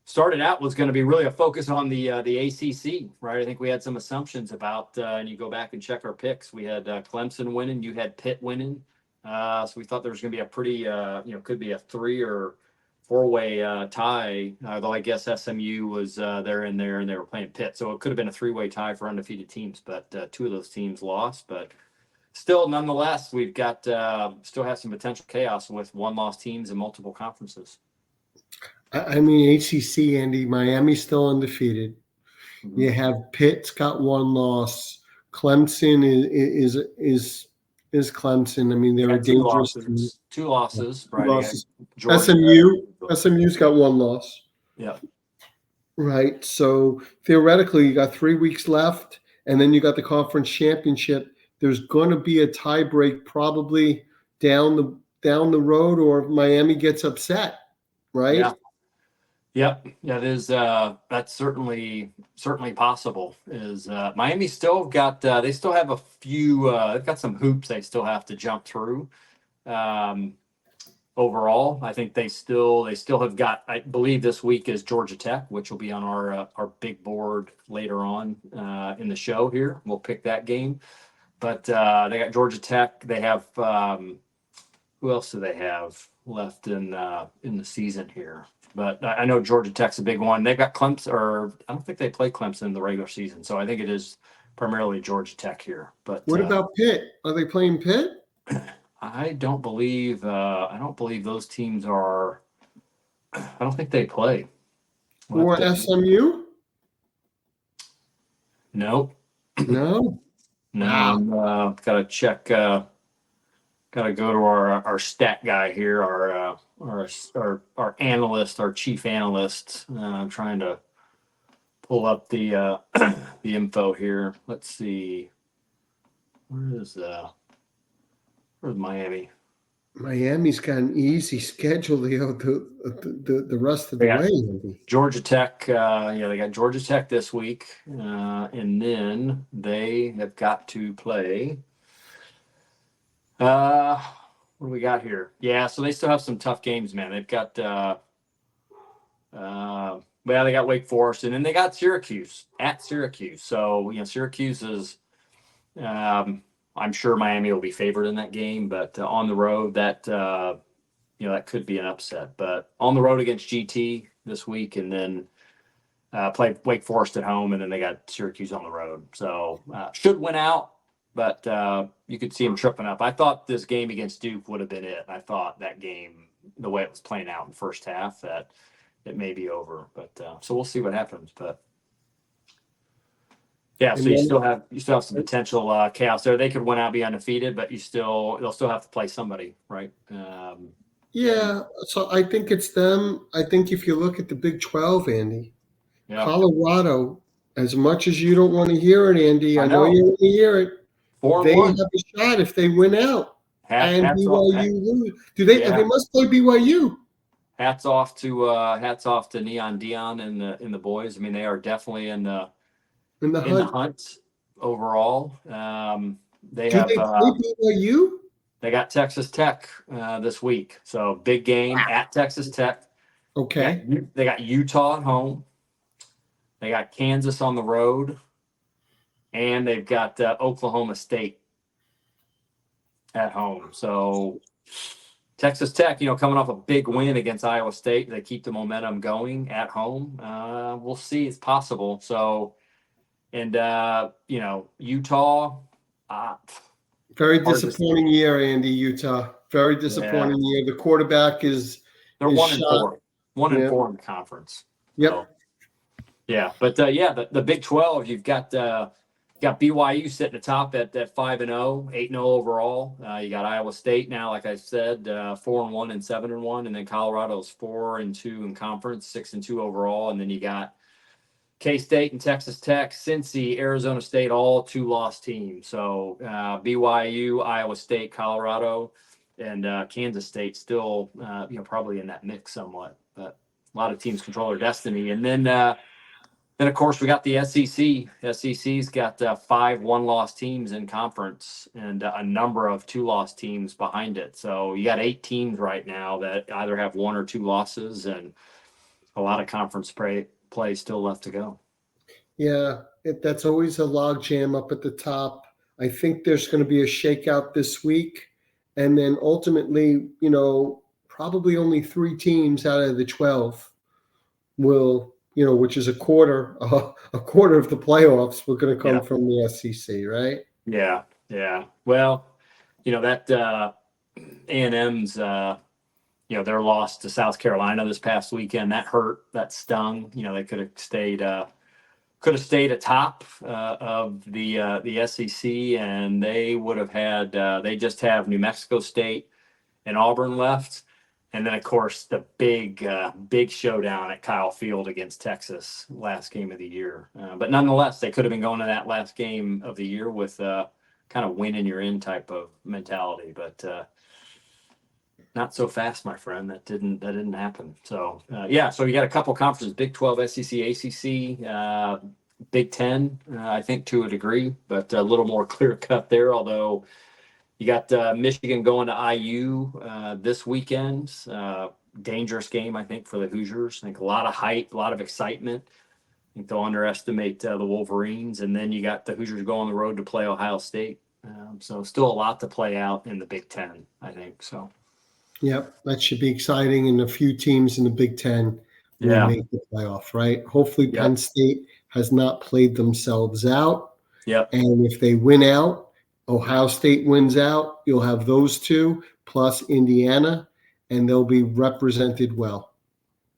S1: started out was going to be really a focus on the ACC, right? I think we had some assumptions about, and you go back and check our picks. We had Clemson winning, you had Pitt winning. So we thought there was going to be a pretty, could be a 3 or 4-way tie, though I guess SMU was there and they were playing Pitt. So it could have been a 3-way tie for undefeated teams, but 2 of those teams lost. But still, nonetheless, we've got still have some potential chaos with 1-loss teams in multiple conferences.
S2: I mean, ACC, Andy, Miami's still undefeated. Mm-hmm. You have Pitt's got 1 loss. Clemson is Clemson. I mean, they're a dangerous team.
S1: 2 losses, right?
S2: 2 losses. SMU's got 1 loss.
S1: Yeah.
S2: Right. So theoretically, you got 3 weeks left, and then you got the conference championship. There's going to be a tie break probably down the road, or Miami gets upset, right?
S1: Yep. Yeah, there's that's certainly possible. Is Miami still got they still have a few they've got some hoops they still have to jump through. Um, Overall, I think they still have got, I believe this week is Georgia Tech, which will be on our big board later on in the show here. We'll pick that game. But they got Georgia Tech. They have who else do they have left in the season here? But I know Georgia Tech's a big one. They've got Clemson, or I don't think they play Clemson in the regular season. So I think it is primarily Georgia Tech here. But
S2: What about Pitt? Are they playing Pitt?
S1: I don't believe those teams are. I don't think they play.
S2: Or SMU?
S1: Nope.
S2: No.
S1: No.
S2: Wow.
S1: Gotta check. Gotta go to our stat guy here, our analyst, our chief analyst. I'm trying to pull up the the info here. Let's see. Where's Miami?
S2: Miami's got an easy schedule the rest of the way. Andy.
S1: Georgia Tech, they got Georgia Tech this week, and then they have got to play. What do we got here? Yeah, so they still have some tough games, man. They've got, they got Wake Forest, and then they got Syracuse at Syracuse. So Syracuse is. I'm sure Miami will be favored in that game, but on the road, that that could be an upset. But on the road against GT this week, and then play Wake Forest at home, and then they got Syracuse on the road. So should win out, but you could see them tripping up. I thought this game against Duke would have been it. I thought that game, the way it was playing out in the first half, that it may be over. But so we'll see what happens. But yeah, so you still have some potential chaos there. They could win out, be undefeated, but they'll still have to play somebody, right?
S2: Yeah, so I think it's them. I think if you look at the Big 12, Andy,
S1: Yeah.
S2: Colorado, as much as you don't want to hear it, Andy, I know you want to hear it.
S1: 4-1.
S2: They have a shot if they win out. And BYU lose. Do they? Yeah. They must play BYU.
S1: Hats off to Neon Dion and the boys. I mean, they are definitely in the hunt overall. They play
S2: BYU?
S1: They got Texas Tech this week, so big game at Texas Tech.
S2: Okay.
S1: They got Utah at home. They got Kansas on the road, and they've got Oklahoma State at home. So Texas Tech, coming off a big win against Iowa State, they keep the momentum going at home. We'll see; it's possible. So. And Utah.
S2: Very disappointing year, Andy. Utah. Very disappointing year. The quarterback is.
S1: They're 1-4. 1-4 in the conference.
S2: Yep.
S1: So, yeah, but the Big 12. You've got BYU sitting atop at 5-0, 8-0 overall. You got Iowa State now, like I said, 4-1 and 7-1, and then Colorado's 4-2 in conference, 6-2 overall, and then you got K-State and Texas Tech, Sensei, Arizona State, all 2-loss teams. So BYU, Iowa State, Colorado, and Kansas State still, probably in that mix somewhat. But a lot of teams control their destiny. And then of course, we got the SEC. SEC's got 5 1-loss teams in conference and a number of 2-loss teams behind it. So you got 8 teams right now that either have 1 or 2 losses, and a lot of conference play still left to go.
S2: Yeah, that's always a log jam up at the top. I think there's going to be a shakeout this week, and then ultimately, probably only 3 teams out of the 12 will, which is a quarter of the playoffs, were going to come from the SEC, right?
S1: Yeah. Well, that A&M's. Their loss to South Carolina this past weekend, that hurt, that stung. They could have stayed atop of the SEC, and they would have had. They just have New Mexico State and Auburn left, and then of course the big showdown at Kyle Field against Texas, last game of the year. But nonetheless, they could have been going to that last game of the year with kind of win and you're in type of mentality, but. Not so fast, my friend. That didn't happen. So so you got a couple conferences: Big 12, SEC, ACC, Big 10. I think to a degree, but a little more clear cut there. Although you got Michigan going to IU this weekend. Dangerous game, I think, for the Hoosiers. I think a lot of hype, a lot of excitement. I think they'll underestimate the Wolverines, and then you got the Hoosiers go on the road to play Ohio State. So still a lot to play out in the Big 10, I think. So.
S2: Yep, that should be exciting. And a few teams in the Big Ten will make the playoff, right? Hopefully, Penn State has not played themselves out.
S1: Yep.
S2: And if they win out, Ohio State wins out, you'll have those two plus Indiana, and they'll be represented well.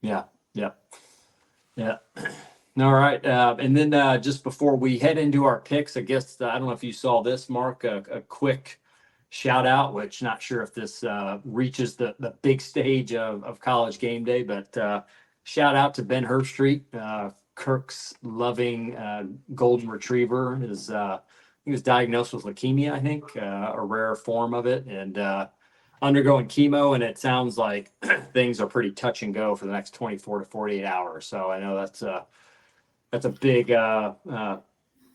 S1: Yeah. All right. And then just before we head into our picks, I guess, I don't know if you saw this, Mark, a quick shout out, which not sure if this reaches the big stage of college game day, but shout out to Ben Herbstreit, Kirk's loving golden retriever. He was diagnosed with leukemia, I think, a rare form of it, and undergoing chemo, and it sounds like things are pretty touch and go for the next 24 to 48 hours. So I know that's a big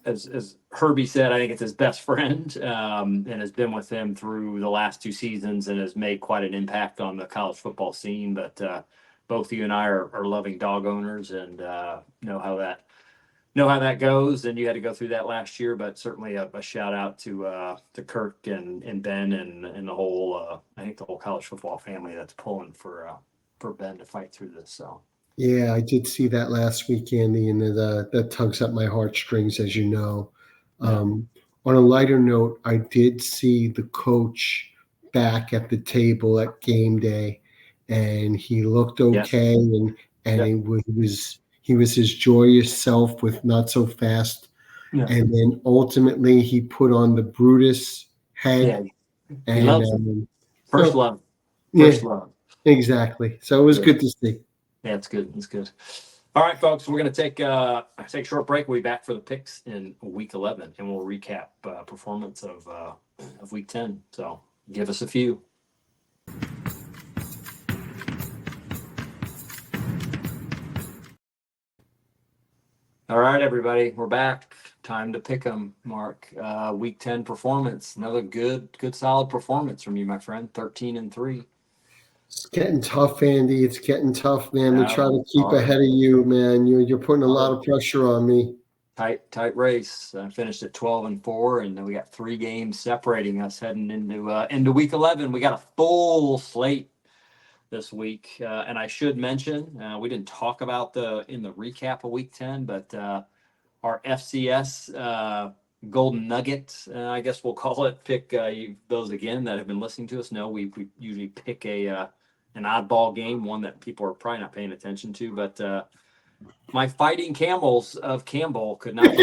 S1: as Herbie said, I think it's his best friend, and has been with him through the last two seasons and has made quite an impact on the college football scene. But both you and I are loving dog owners and know how that goes. And you had to go through that last year, but certainly a shout out to Kirk and Ben and the whole I think the whole college football family that's pulling for Ben to fight through this. So.
S2: Yeah, I did see that last week, Andy, and that tugs at my heartstrings, as you know. On a lighter note, I did see the coach back at the table at game day, and he looked okay, he was his joyous self with not so fast. Yeah. And then ultimately he put on the Brutus head.
S1: Yeah. He loves him. First love.
S2: Exactly. So it was good to see.
S1: Yeah, it's good. It's good. All right, folks, we're going to take a short break. We'll be back for the picks in week 11, and we'll recap performance of week 10. So give us a few. All right, everybody, we're back. Time to pick them, Mark. Week 10 performance. Another good, solid performance from you, my friend. 13-3.
S2: It's getting tough, Andy. It's getting tough, man. We try to keep ahead of you, man. You're putting a lot of pressure on me.
S1: Tight race. I finished at 12-4, and then we got 3 games separating us heading into week 11. We got a full slate this week, and I should mention we didn't talk about in the recap of week 10, but our FCS Golden Nugget, I guess we'll call it. Pick those again that have been listening to us know we usually pick an oddball game, one that people are probably not paying attention to. But my Fighting Camels of Campbell could not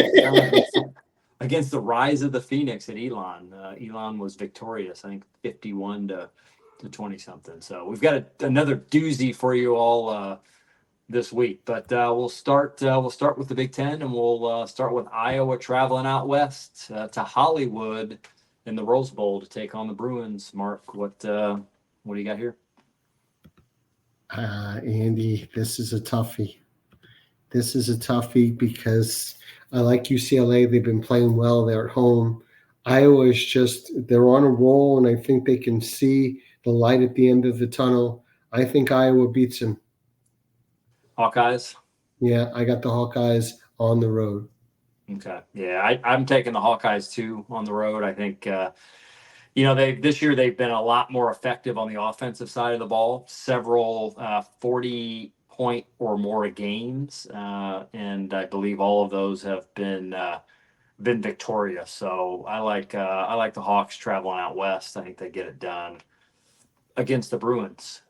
S1: against the Rise of the Phoenix at Elon. Elon was victorious, I think 51 to 20 something. So we've got another doozy for you all this week, but we'll start with the Big Ten, and we'll start with Iowa traveling out west to Hollywood in the Rose Bowl to take on the Bruins. Mark, what do you got here?
S2: Andy, this is a toughie. Because I like UCLA. They've been playing well. They're at home. Iowa is they're on a roll, and I think they can see the light at the end of the tunnel. I think Iowa beats them.
S1: Hawkeyes?
S2: Yeah, I got the Hawkeyes on the road.
S1: Okay. Yeah, I'm taking the Hawkeyes too on the road. I think, this year they've been a lot more effective on the offensive side of the ball. Several 40-point or more games, and I believe all of those have been victorious. So I like the Hawks traveling out west. I think they get it done against the Bruins.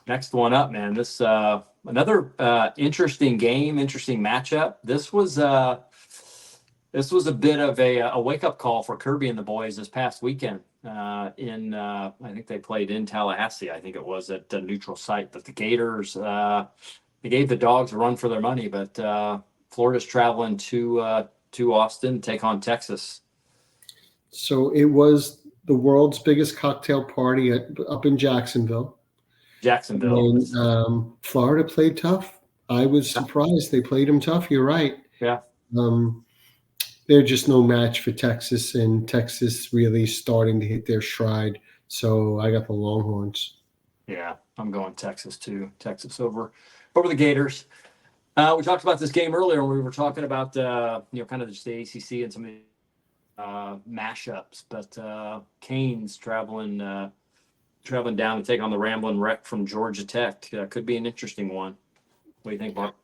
S1: Next one up, man. This another interesting game, interesting matchup. This was a bit of a wake up call for Kirby and the boys this past weekend. I think they played in Tallahassee. I think it was at a neutral site. But the Gators, they gave the Dogs a run for their money. But Florida's traveling to Austin to take on Texas.
S2: So it was the world's biggest cocktail party up in Jacksonville.
S1: Jacksonville.
S2: And Florida played tough. I was surprised they played them tough. You're right.
S1: Yeah.
S2: They're just no match for Texas, and Texas really starting to hit their stride. So I got the Longhorns.
S1: Yeah, I'm going Texas too. Texas over the Gators. We talked about this game earlier when we were talking about kind of just the ACC and some of the mashups. But Canes traveling down to take on the Ramblin' Wreck from Georgia Tech could be an interesting one. What do you think, Mark?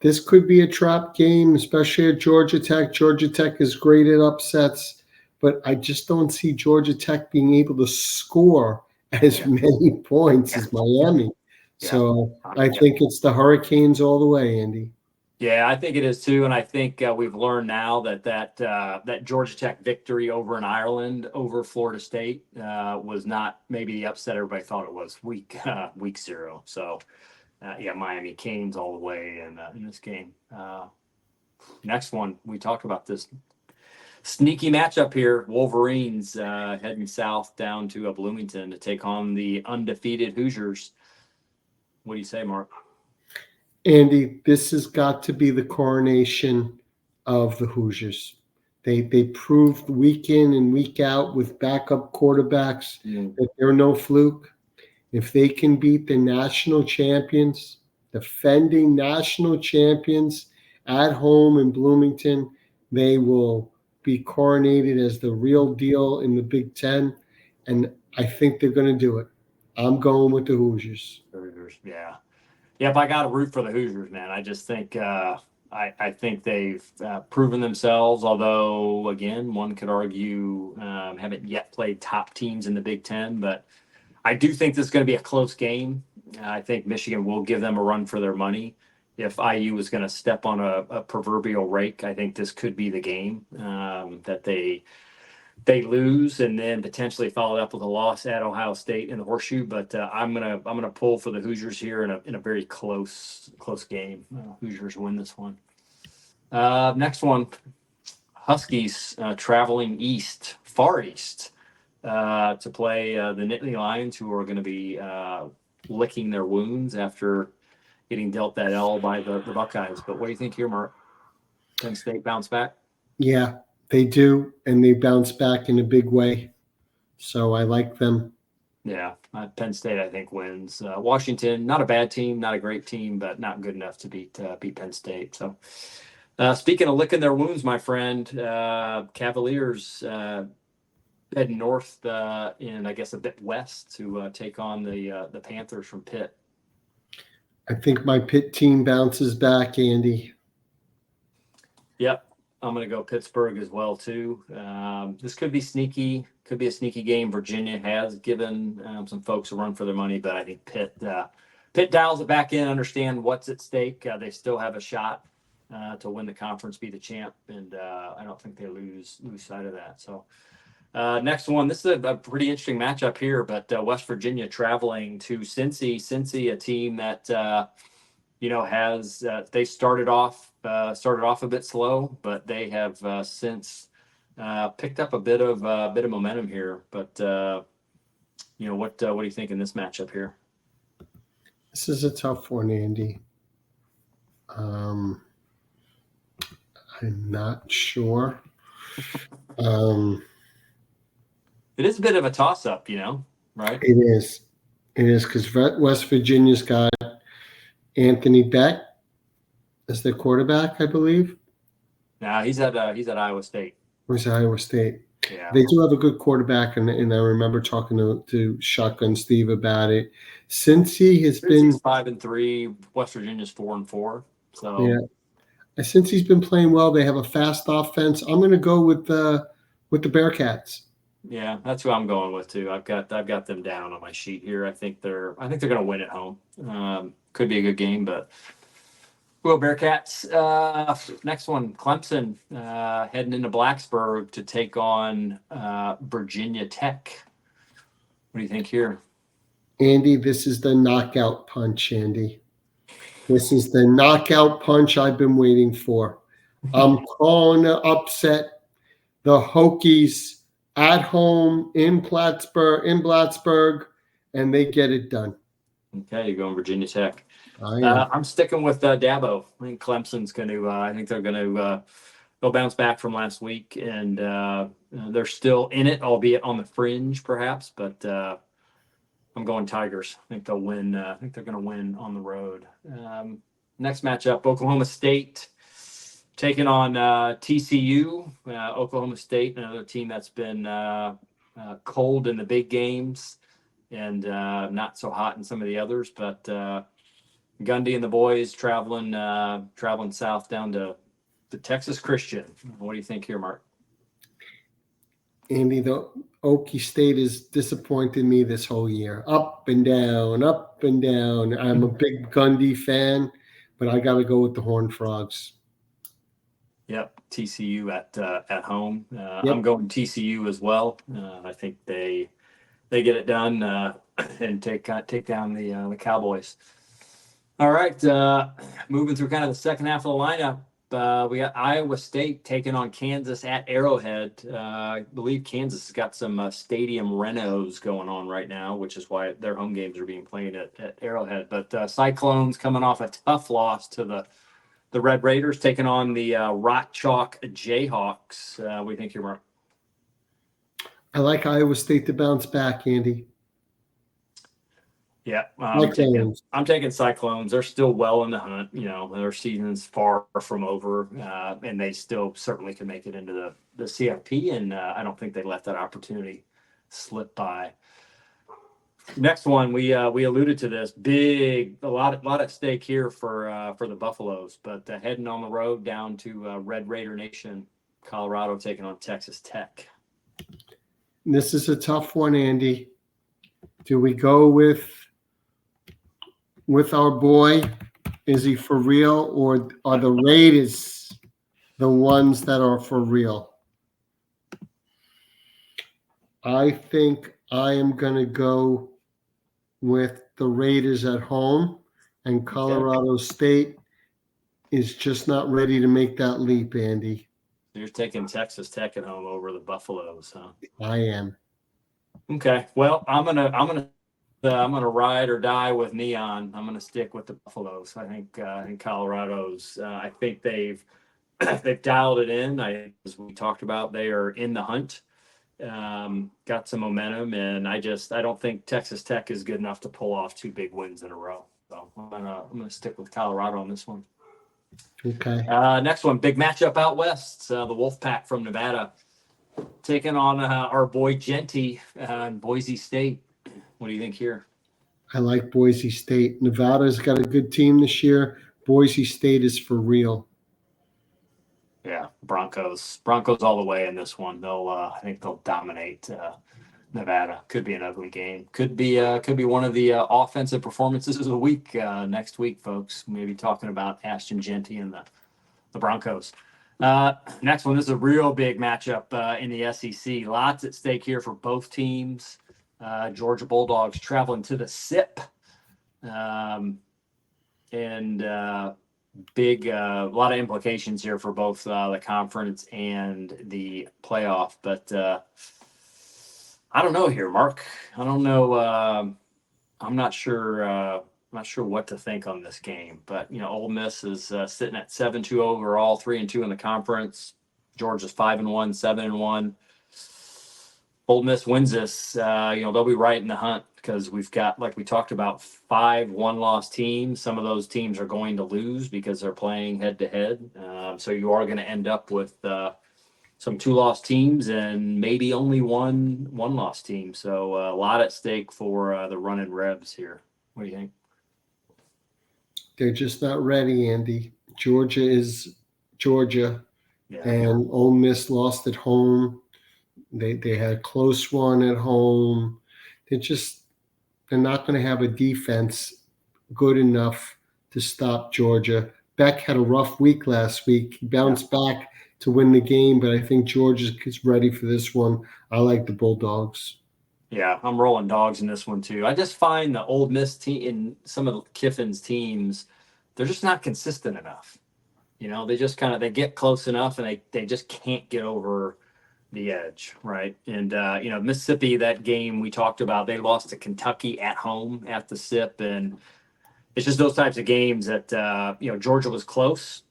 S2: This could be a trap game, especially at Georgia Tech. Georgia Tech is great at upsets, but I just don't see Georgia Tech being able to score as many points as Miami. So I think it's the Hurricanes all the way, Andy.
S1: Yeah, I think it is too, and I think we've learned now that Georgia Tech victory over in Ireland over Florida State was not maybe the upset everybody thought it was week 0. So. Miami Canes all the way in this game. Next one, we talked about this sneaky matchup here. Wolverines heading south down to Bloomington to take on the undefeated Hoosiers. What do you say, Mark?
S2: Andy, this has got to be the coronation of the Hoosiers. They proved week in and week out with backup quarterbacks that they're no fluke. If they can beat the national champions, defending national champions at home in Bloomington, they will be coronated as the real deal in the Big Ten. And I think they're going to do it. I'm going with the Hoosiers.
S1: Yeah. Yep, I got to root for the Hoosiers, man. I just think I think they've proven themselves, although, again, one could argue haven't yet played top teams in the Big Ten, but I do think this is going to be a close game. I think Michigan will give them a run for their money. If IU was going to step on a proverbial rake, I think this could be the game that they lose and then potentially follow it up with a loss at Ohio State in the horseshoe. But I'm gonna pull for the Hoosiers here in a very close game. Hoosiers win this one. Next one, Huskies traveling far east. To play the Nittany Lions, who are going to be licking their wounds after getting dealt that L by the Buckeyes. But what do you think here, Mark? Penn State bounce back?
S2: Yeah, they do, and they bounce back in a big way. So I like them.
S1: Yeah, Penn State, I think, wins. Washington, not a bad team, not a great team, but not good enough to beat Penn State. So speaking of licking their wounds, my friend, Cavaliers heading north and I guess a bit west to take on the Panthers from Pitt.
S2: I think my Pitt team bounces back, Andy.
S1: Yep, I'm going to go Pittsburgh as well too. This could be sneaky. Could be a sneaky game. Virginia has given some folks a run for their money, but I think Pitt dials it back in, understand what's at stake. They still have a shot to win the conference, be the champ, and I don't think they lose sight of that. So. Next one, this is a pretty interesting matchup here, but West Virginia traveling to Sensei. Sensei, a team that has they started off a bit slow, but they have since picked up a bit of momentum here. But what do you think in this matchup here?
S2: This is a tough one, Andy. I'm not sure.
S1: It is a bit of a toss-up, right?
S2: It is because West Virginia's got Anthony Beck as their quarterback, I believe.
S1: Nah, he's at Iowa State.
S2: Where's Iowa State?
S1: Yeah,
S2: they do have a good quarterback, and I remember talking to Shotgun Steve about it. Cincy has been
S1: 5-3. West Virginia's 4-4. So
S2: yeah, since he's been playing well, they have a fast offense. I'm going to go with the Bearcats.
S1: Yeah, that's who I'm going with too. I've got them down on my sheet here. I think they're going to win at home. Could be a good game, but well, Bearcats. Next one, Clemson heading into Blacksburg to take on Virginia Tech. What do you think here,
S2: Andy? This is the knockout punch, Andy. This is the knockout punch I've been waiting for. I'm calling an upset. The Hokies at home in Plattsburgh, and they get it done.
S1: Okay, you're going Virginia Tech.
S2: I am.
S1: I'm sticking with Dabo. I think Clemson's going to. I think they're going to they'll bounce back from last week, and they're still in it, albeit on the fringe, perhaps. But I'm going Tigers. I think they'll win. I think they're going to win on the road. Next matchup: Oklahoma State taking on TCU. Oklahoma State, another team that's been cold in the big games and not so hot in some of the others, but. Gundy and the boys traveling south down to the Texas Christian. What do you think here, Mark?
S2: Andy, the Okie State has disappointed me this whole year. Up and down, up and down. I'm a big Gundy fan, but I got to go with the Horned Frogs.
S1: Yep, TCU at home.
S2: Yep.
S1: I'm going TCU as well. I think they get it done and take down the Cowboys. All right, moving through kind of the second half of the lineup, we got Iowa State taking on Kansas at Arrowhead. I believe Kansas has got some stadium renos going on right now, which is why their home games are being played at Arrowhead. But Cyclones coming off a tough loss to the Red Raiders, taking on the Rock Chalk Jayhawks. What do you think here, Mark?
S2: I like Iowa State to bounce back, Andy.
S1: Yeah, I'm taking Cyclones. They're still well in the hunt. You know, their season's far from over, and they still certainly can make it into the CFP. And I don't think they let that opportunity slip by. Next one, we alluded to this. A lot at stake here for the Buffaloes, but heading on the road down to Red Raider Nation, Colorado taking on Texas Tech.
S2: This is a tough one, Andy. Do we go with our boy? Is he for real, or are the Raiders the ones that are for real? I think I am going to go with the Raiders at home, and Colorado State is just not ready to make that leap, Andy.
S1: You're taking Texas Tech at home over the Buffaloes, huh?
S2: I am.
S1: Okay. Well, I'm gonna ride or die with Neon. I'm gonna stick with the Buffaloes. I think Colorado's. I think they've dialed it in. As we talked about, they are in the hunt. Got some momentum, and I don't think Texas Tech is good enough to pull off two big wins in a row. So I'm gonna stick with Colorado on this one.
S2: Okay.
S1: Next one, big matchup out west. The Wolfpack from Nevada taking on our boy Genty in Boise State. What do you think here?
S2: I like Boise State. Nevada's got a good team this year. Boise State is for real.
S1: Yeah, Broncos all the way in this one. I think they'll dominate Nevada. Could be an ugly game. Could be one of the offensive performances of the week next week, folks. Maybe talking about Ashton Genty and the Broncos. Next one, this is a real big matchup in the SEC. Lots at stake here for both teams. Georgia Bulldogs traveling to the SIP. Big, a lot of implications here for both the conference and the playoff. But I don't know here, Mark. I don't know. I'm not sure. Not sure what to think on this game. But Ole Miss is sitting at 7-2 overall, 3-2 in the conference. Georgia's 5-1, 7-1. Ole Miss wins this. They'll be right in the hunt because we've got, like we talked about, 5 one-loss teams. Some of those teams are going to lose because they're playing head-to-head. So you are going to end up with some 2-loss teams and maybe only one-loss team. So a lot at stake for the running Rebs here. What do you think?
S2: They're just not ready, Andy. Georgia is Georgia, and Ole Miss lost at home. They had a close one at home. They're not going to have a defense good enough to stop Georgia. Beck had a rough week last week. He bounced back to win the game, but I think Georgia is ready for this one. I like the Bulldogs. Yeah,
S1: I'm rolling dogs in this one too. I just find the Ole Miss team and some of Kiffin's teams, they're just not consistent enough. They just they get close enough and they just can't get over the edge, right? And Mississippi, that game we talked about, they lost to Kentucky at home at the SIP, and it's just those types of games that Georgia was close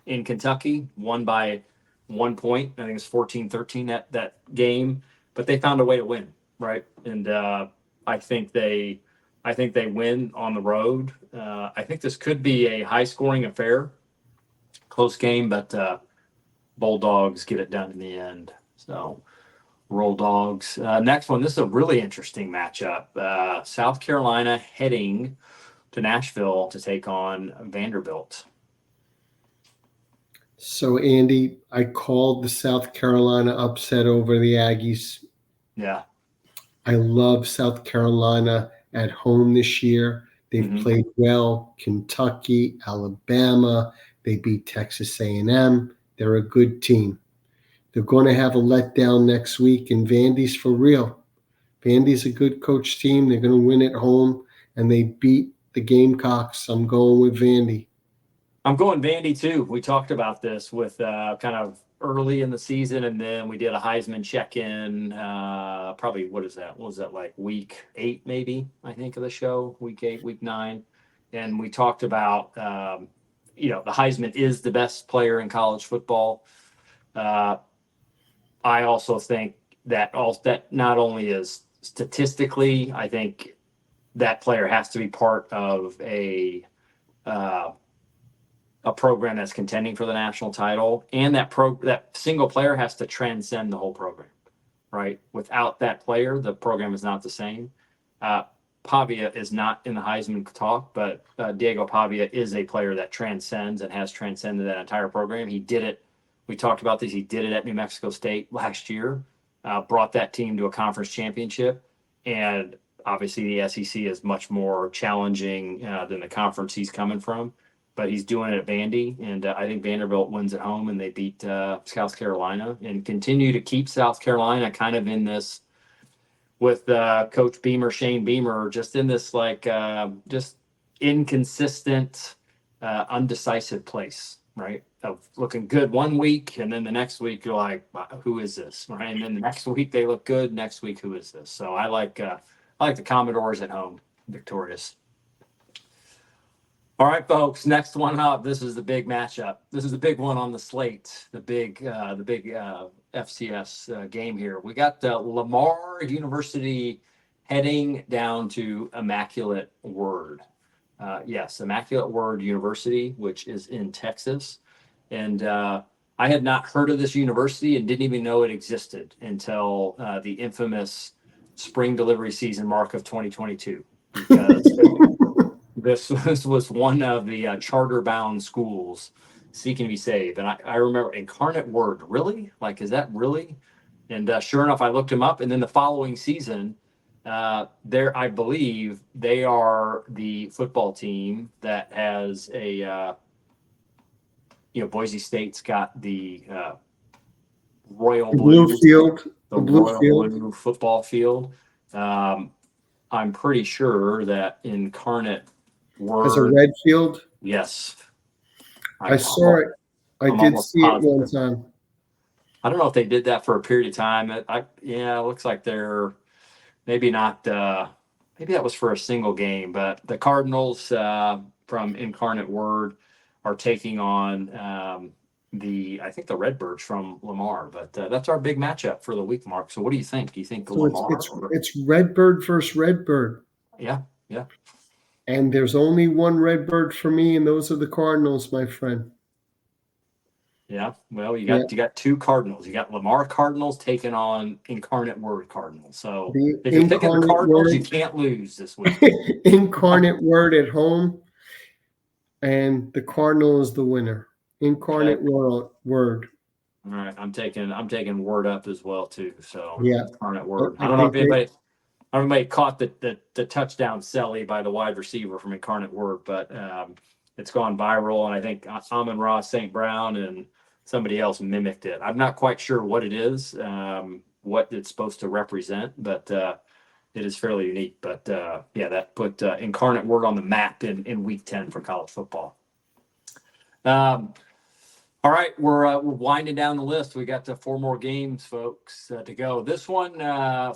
S1: in Kentucky, won by 1 point. I think it's 14-13 that game, but they found a way to win, right? And I think they win on the road. I think this could be a high-scoring affair, close game, but Bulldogs get it done in the end. So roll Dogs. Next one. This is a really interesting matchup. South Carolina heading to Nashville to take on Vanderbilt.
S2: So, Andy, I called the South Carolina upset over the Aggies.
S1: Yeah.
S2: I love South Carolina at home this year. They've played well. Kentucky, Alabama. They beat Texas A&M. They're a good team. They're going to have a letdown next week, and Vandy's for real. Vandy's a good coach team. They're going to win at home, and they beat the Gamecocks. I'm going with Vandy.
S1: I'm going Vandy too. We talked about this with kind of early in the season, and then we did a Heisman check-in. Probably what is that? What was that, like week 8 maybe? I think of the show, week 8, week 9, and we talked about the Heisman is the best player in college football. I also think that not only is statistically, I think that player has to be part of a program that's contending for the national title, and that single player has to transcend the whole program, right? Without that player, the program is not the same. Pavia is not in the Heisman talk, but Diego Pavia is a player that transcends and has transcended that entire program. He did it. We talked about this. He did it at New Mexico State last year, brought that team to a conference championship. And obviously the SEC is much more challenging than the conference he's coming from, but he's doing it at Vandy. And I think Vanderbilt wins at home, and they beat South Carolina and continue to keep South Carolina kind of in this with Coach Beamer, Shane Beamer, just in this just inconsistent, undecisive place, right? Of looking good one week, and then the next week you're like, wow, who is this, right? And then the next week they look good. Next week, who is this? So I like the Commodores at home, victorious. All right, folks. Next one up. This is the big matchup. This is the big one on the slate. The big FCS game here. We got Lamar University heading down to Immaculate Word. Yes, Immaculate Word University, which is in Texas. And I had not heard of this university and didn't even know it existed until the infamous spring delivery season mark of 2022. Because this was one of the charter-bound schools seeking to be saved. And I remember Incarnate Word, really? Like, is that really? And sure enough, I looked him up. And then the following season, I believe they are the football team that has a, Boise State's got the Royal Blue
S2: field,
S1: the Royal Blue football field. I'm pretty sure that Incarnate Word
S2: has a red field.
S1: Yes,
S2: I saw it. I did see it one time.
S1: I don't know if they did that for a period of time. It looks like they're maybe not. Maybe that was for a single game. But the Cardinals from Incarnate Word are taking on I think the Redbirds from Lamar. But that's our big matchup for the week, Mark. So what do you think? Do you think Lamar?
S2: It's Redbird versus Redbird.
S1: Yeah.
S2: And there's only one Redbird for me, and those are the Cardinals, my friend.
S1: Yeah, well, you got two Cardinals. You got Lamar Cardinals taking on Incarnate Word Cardinals. So if you're picking the Cardinals, you can't lose this week.
S2: Incarnate Word at home, and the Cardinal is the winner. Incarnate Word.
S1: All right, I'm taking Word up as well too. So
S2: yeah,
S1: Incarnate Word. I don't know if anybody caught the touchdown celly by the wide receiver from Incarnate Word, but it's gone viral, and I think Amon-Ra St. Brown and somebody else mimicked it. I'm not quite sure what it is, what it's supposed to represent, but it is fairly unique. But that put Incarnate Word on the map in week 10 for college football. All right, we're winding down the list. We got 4 more games, folks, to go. This one, I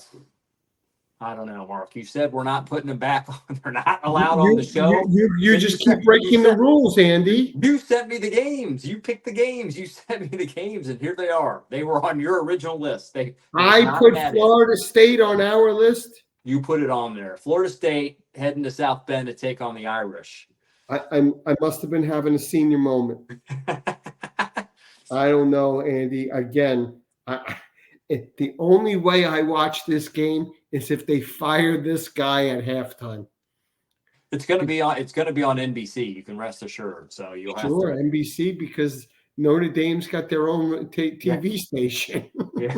S1: don't know, Mark. You said we're not putting them back on. They're not allowed on the show.
S2: You just keep breaking the rules, Andy.
S1: You sent me the games. You picked the games. You sent me the games, and here they are. They were on your original list.
S2: I put Florida State on our list.
S1: You put it on there. Florida State heading to South Bend to take on the Irish.
S2: I must have been having a senior moment. I don't know, Andy. Again, the only way I watch this game is if they fire this guy at halftime.
S1: It's going to be on. It's going to be on NBC. You can rest assured. So you'll have to
S2: NBC, because Notre Dame's got their own TV station.
S1: Yeah.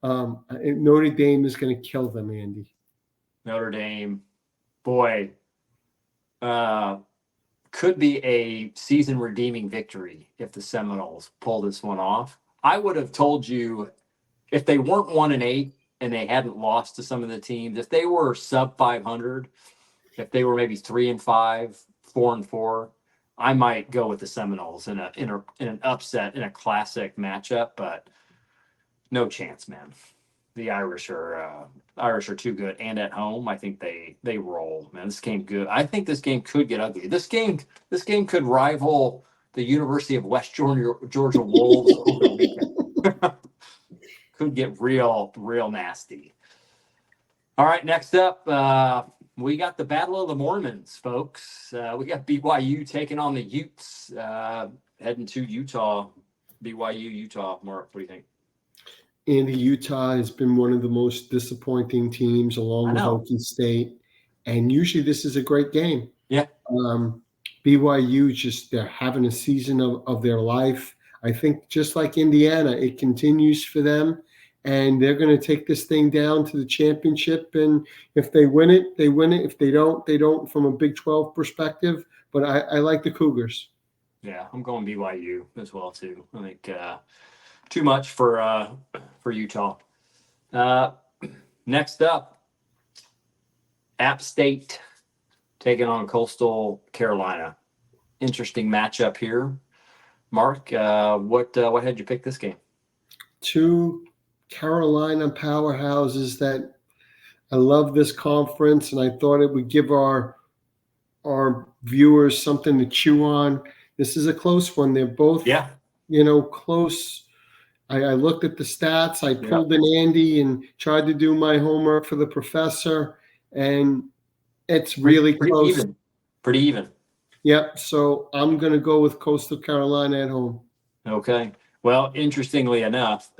S2: Notre Dame is going to kill them, Andy.
S1: Notre Dame, boy, could be a season-redeeming victory if the Seminoles pull this one off. I would have told you if they weren't 1-8 and they hadn't lost to some of the teams, if they were sub 500, if they were maybe 3-5, 4-4, I might go with the Seminoles in an upset in a classic matchup, but no chance, man. The Irish are too good, and at home, I think they roll. Man, this game good. I think this game could get ugly. This game could rival the University of West Georgia Wolves over the weekend. Could get real nasty. All right, next up, we got the Battle of the Mormons, folks. We got BYU taking on the Utes, heading to Utah. BYU, Utah. Mark, what do you think?
S2: Andy, Utah has been one of the most disappointing teams, along with Okie State. And usually this is a great game.
S1: Yeah.
S2: BYU, they're having a season of their life. I think just like Indiana, it continues for them. And they're going to take this thing down to the championship. And if they win it, they win it. If they don't, they don't, from a Big 12 perspective. But I like the Cougars.
S1: Yeah, I'm going BYU as well, too. I think too much for Utah. Next up, App State taking on Coastal Carolina. Interesting matchup here. Mark, what had you pick this game?
S2: 2 Carolina powerhouses that I love this conference, and I thought it would give our viewers something to chew on. This is a close one. They're both, close. I looked at the stats. I pulled in Andy and tried to do my homework for the professor, and it's really close.
S1: Pretty even.
S2: Yep. So I'm going to go with Coastal Carolina at home.
S1: Okay. Well, interestingly enough,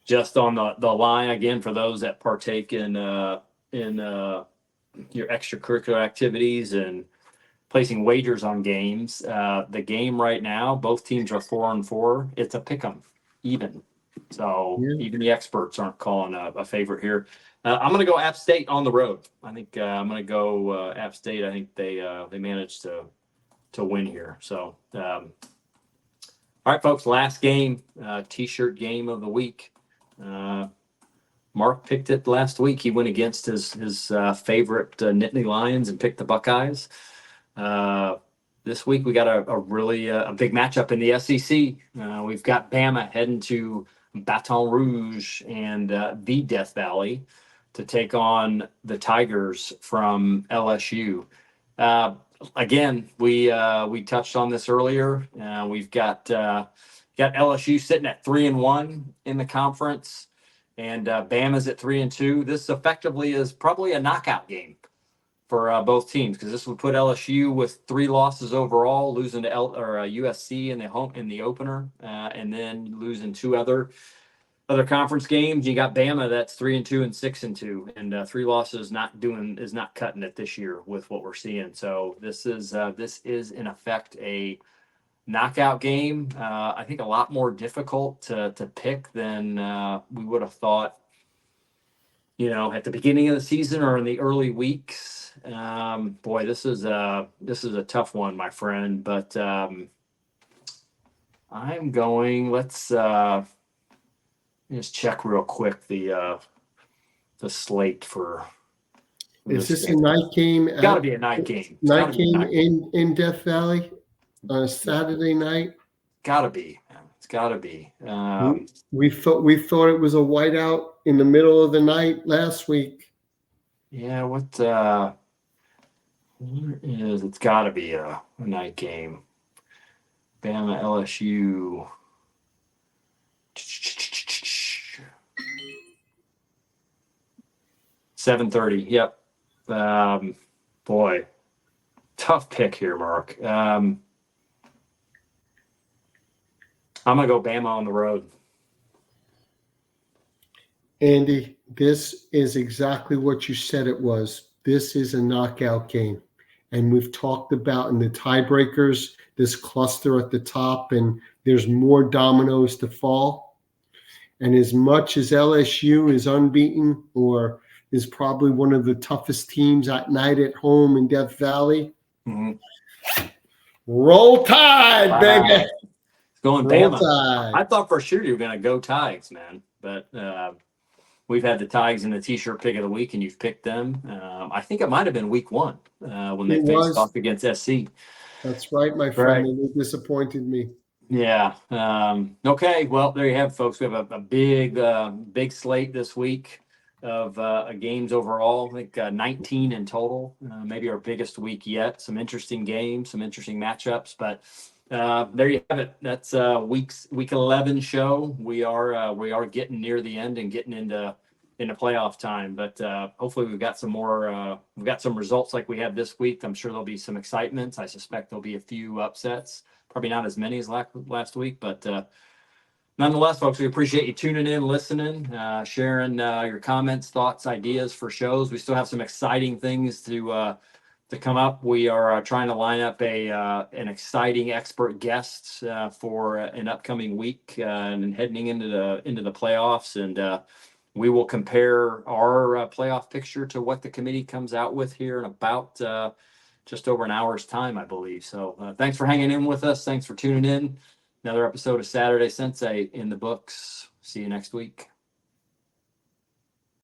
S1: just on the line again for those that partake in your extracurricular activities and placing wagers on games. The game right now, both teams are 4-4. It's a pick 'em, even. So even the experts aren't calling a favorite here. I'm going to go App State on the road. I think I'm going to go App State. I think they managed to win here. So, all right, folks. Last game, T-shirt game of the week. Mark picked it last week. He went against his favorite Nittany Lions and picked the Buckeyes. This week we got a really big matchup in the SEC. We've got Bama heading to Baton Rouge and the Death Valley to take on the Tigers from LSU. Again, we touched on this earlier. We've got LSU sitting at 3-1 in the conference, and Bama's at 3-2. This effectively is probably a knockout game for both teams, because this would put LSU with 3 losses overall, losing to USC in the opener, and then losing 2 other conference games. You got Bama that's 3-2 and 6-2, and 3 losses is not cutting it this year with what we're seeing. So this is in effect a knockout game. I think a lot more difficult to pick than we would have thought. At the beginning of the season or in the early weeks. Boy, this is a tough one, my friend. But I'm going. Let's just check real quick the slate for.
S2: Is this a night game?
S1: Got to be a night game.
S2: Night game in Death Valley. on a Saturday night.
S1: Gotta be, man. It's gotta be.
S2: We thought it was a whiteout in the middle of the night last week.
S1: Yeah, it's gotta be a night game. Bama LSU. 7:30. Yep. Boy, tough pick here, Mark. I'm gonna go Bama on the road.
S2: Andy, this is exactly what you said it was. This is a knockout game. And we've talked about in the tiebreakers, this cluster at the top, and there's more dominoes to fall. And as much as LSU is unbeaten or is probably one of the toughest teams at night at home in Death Valley, roll Tide, baby.
S1: It's going
S2: Roll
S1: Bama.
S2: Tide.
S1: I thought for sure you were going to go Tigers, man. But we've had the Tigers in the T-shirt pick of the week, and you've picked them. I think it might have been week 1 when they faced off against SC.
S2: That's right, my friend. Right. They disappointed me.
S1: Yeah. Okay. Well, there you have it, folks. We have a big slate this week of games overall. I think 19 in total. Maybe our biggest week yet. Some interesting games, some interesting matchups. But there you have it. That's week 11 show. We are getting near the end and getting into playoff time. But hopefully we've got some more. We've got some results like we had this week. I'm sure there'll be some excitement. I suspect there'll be a few upsets. Probably not as many as last week, but nonetheless, folks, we appreciate you tuning in, listening, sharing your comments, thoughts, ideas for shows. We still have some exciting things to come up. We are trying to line up an exciting expert guest for an upcoming week and heading into the playoffs, and we will compare our playoff picture to what the committee comes out with here in about just over an hour's time, I believe. So thanks for hanging in with us. Thanks for tuning in. Another episode of Saturday Sensei in the books. See you next week.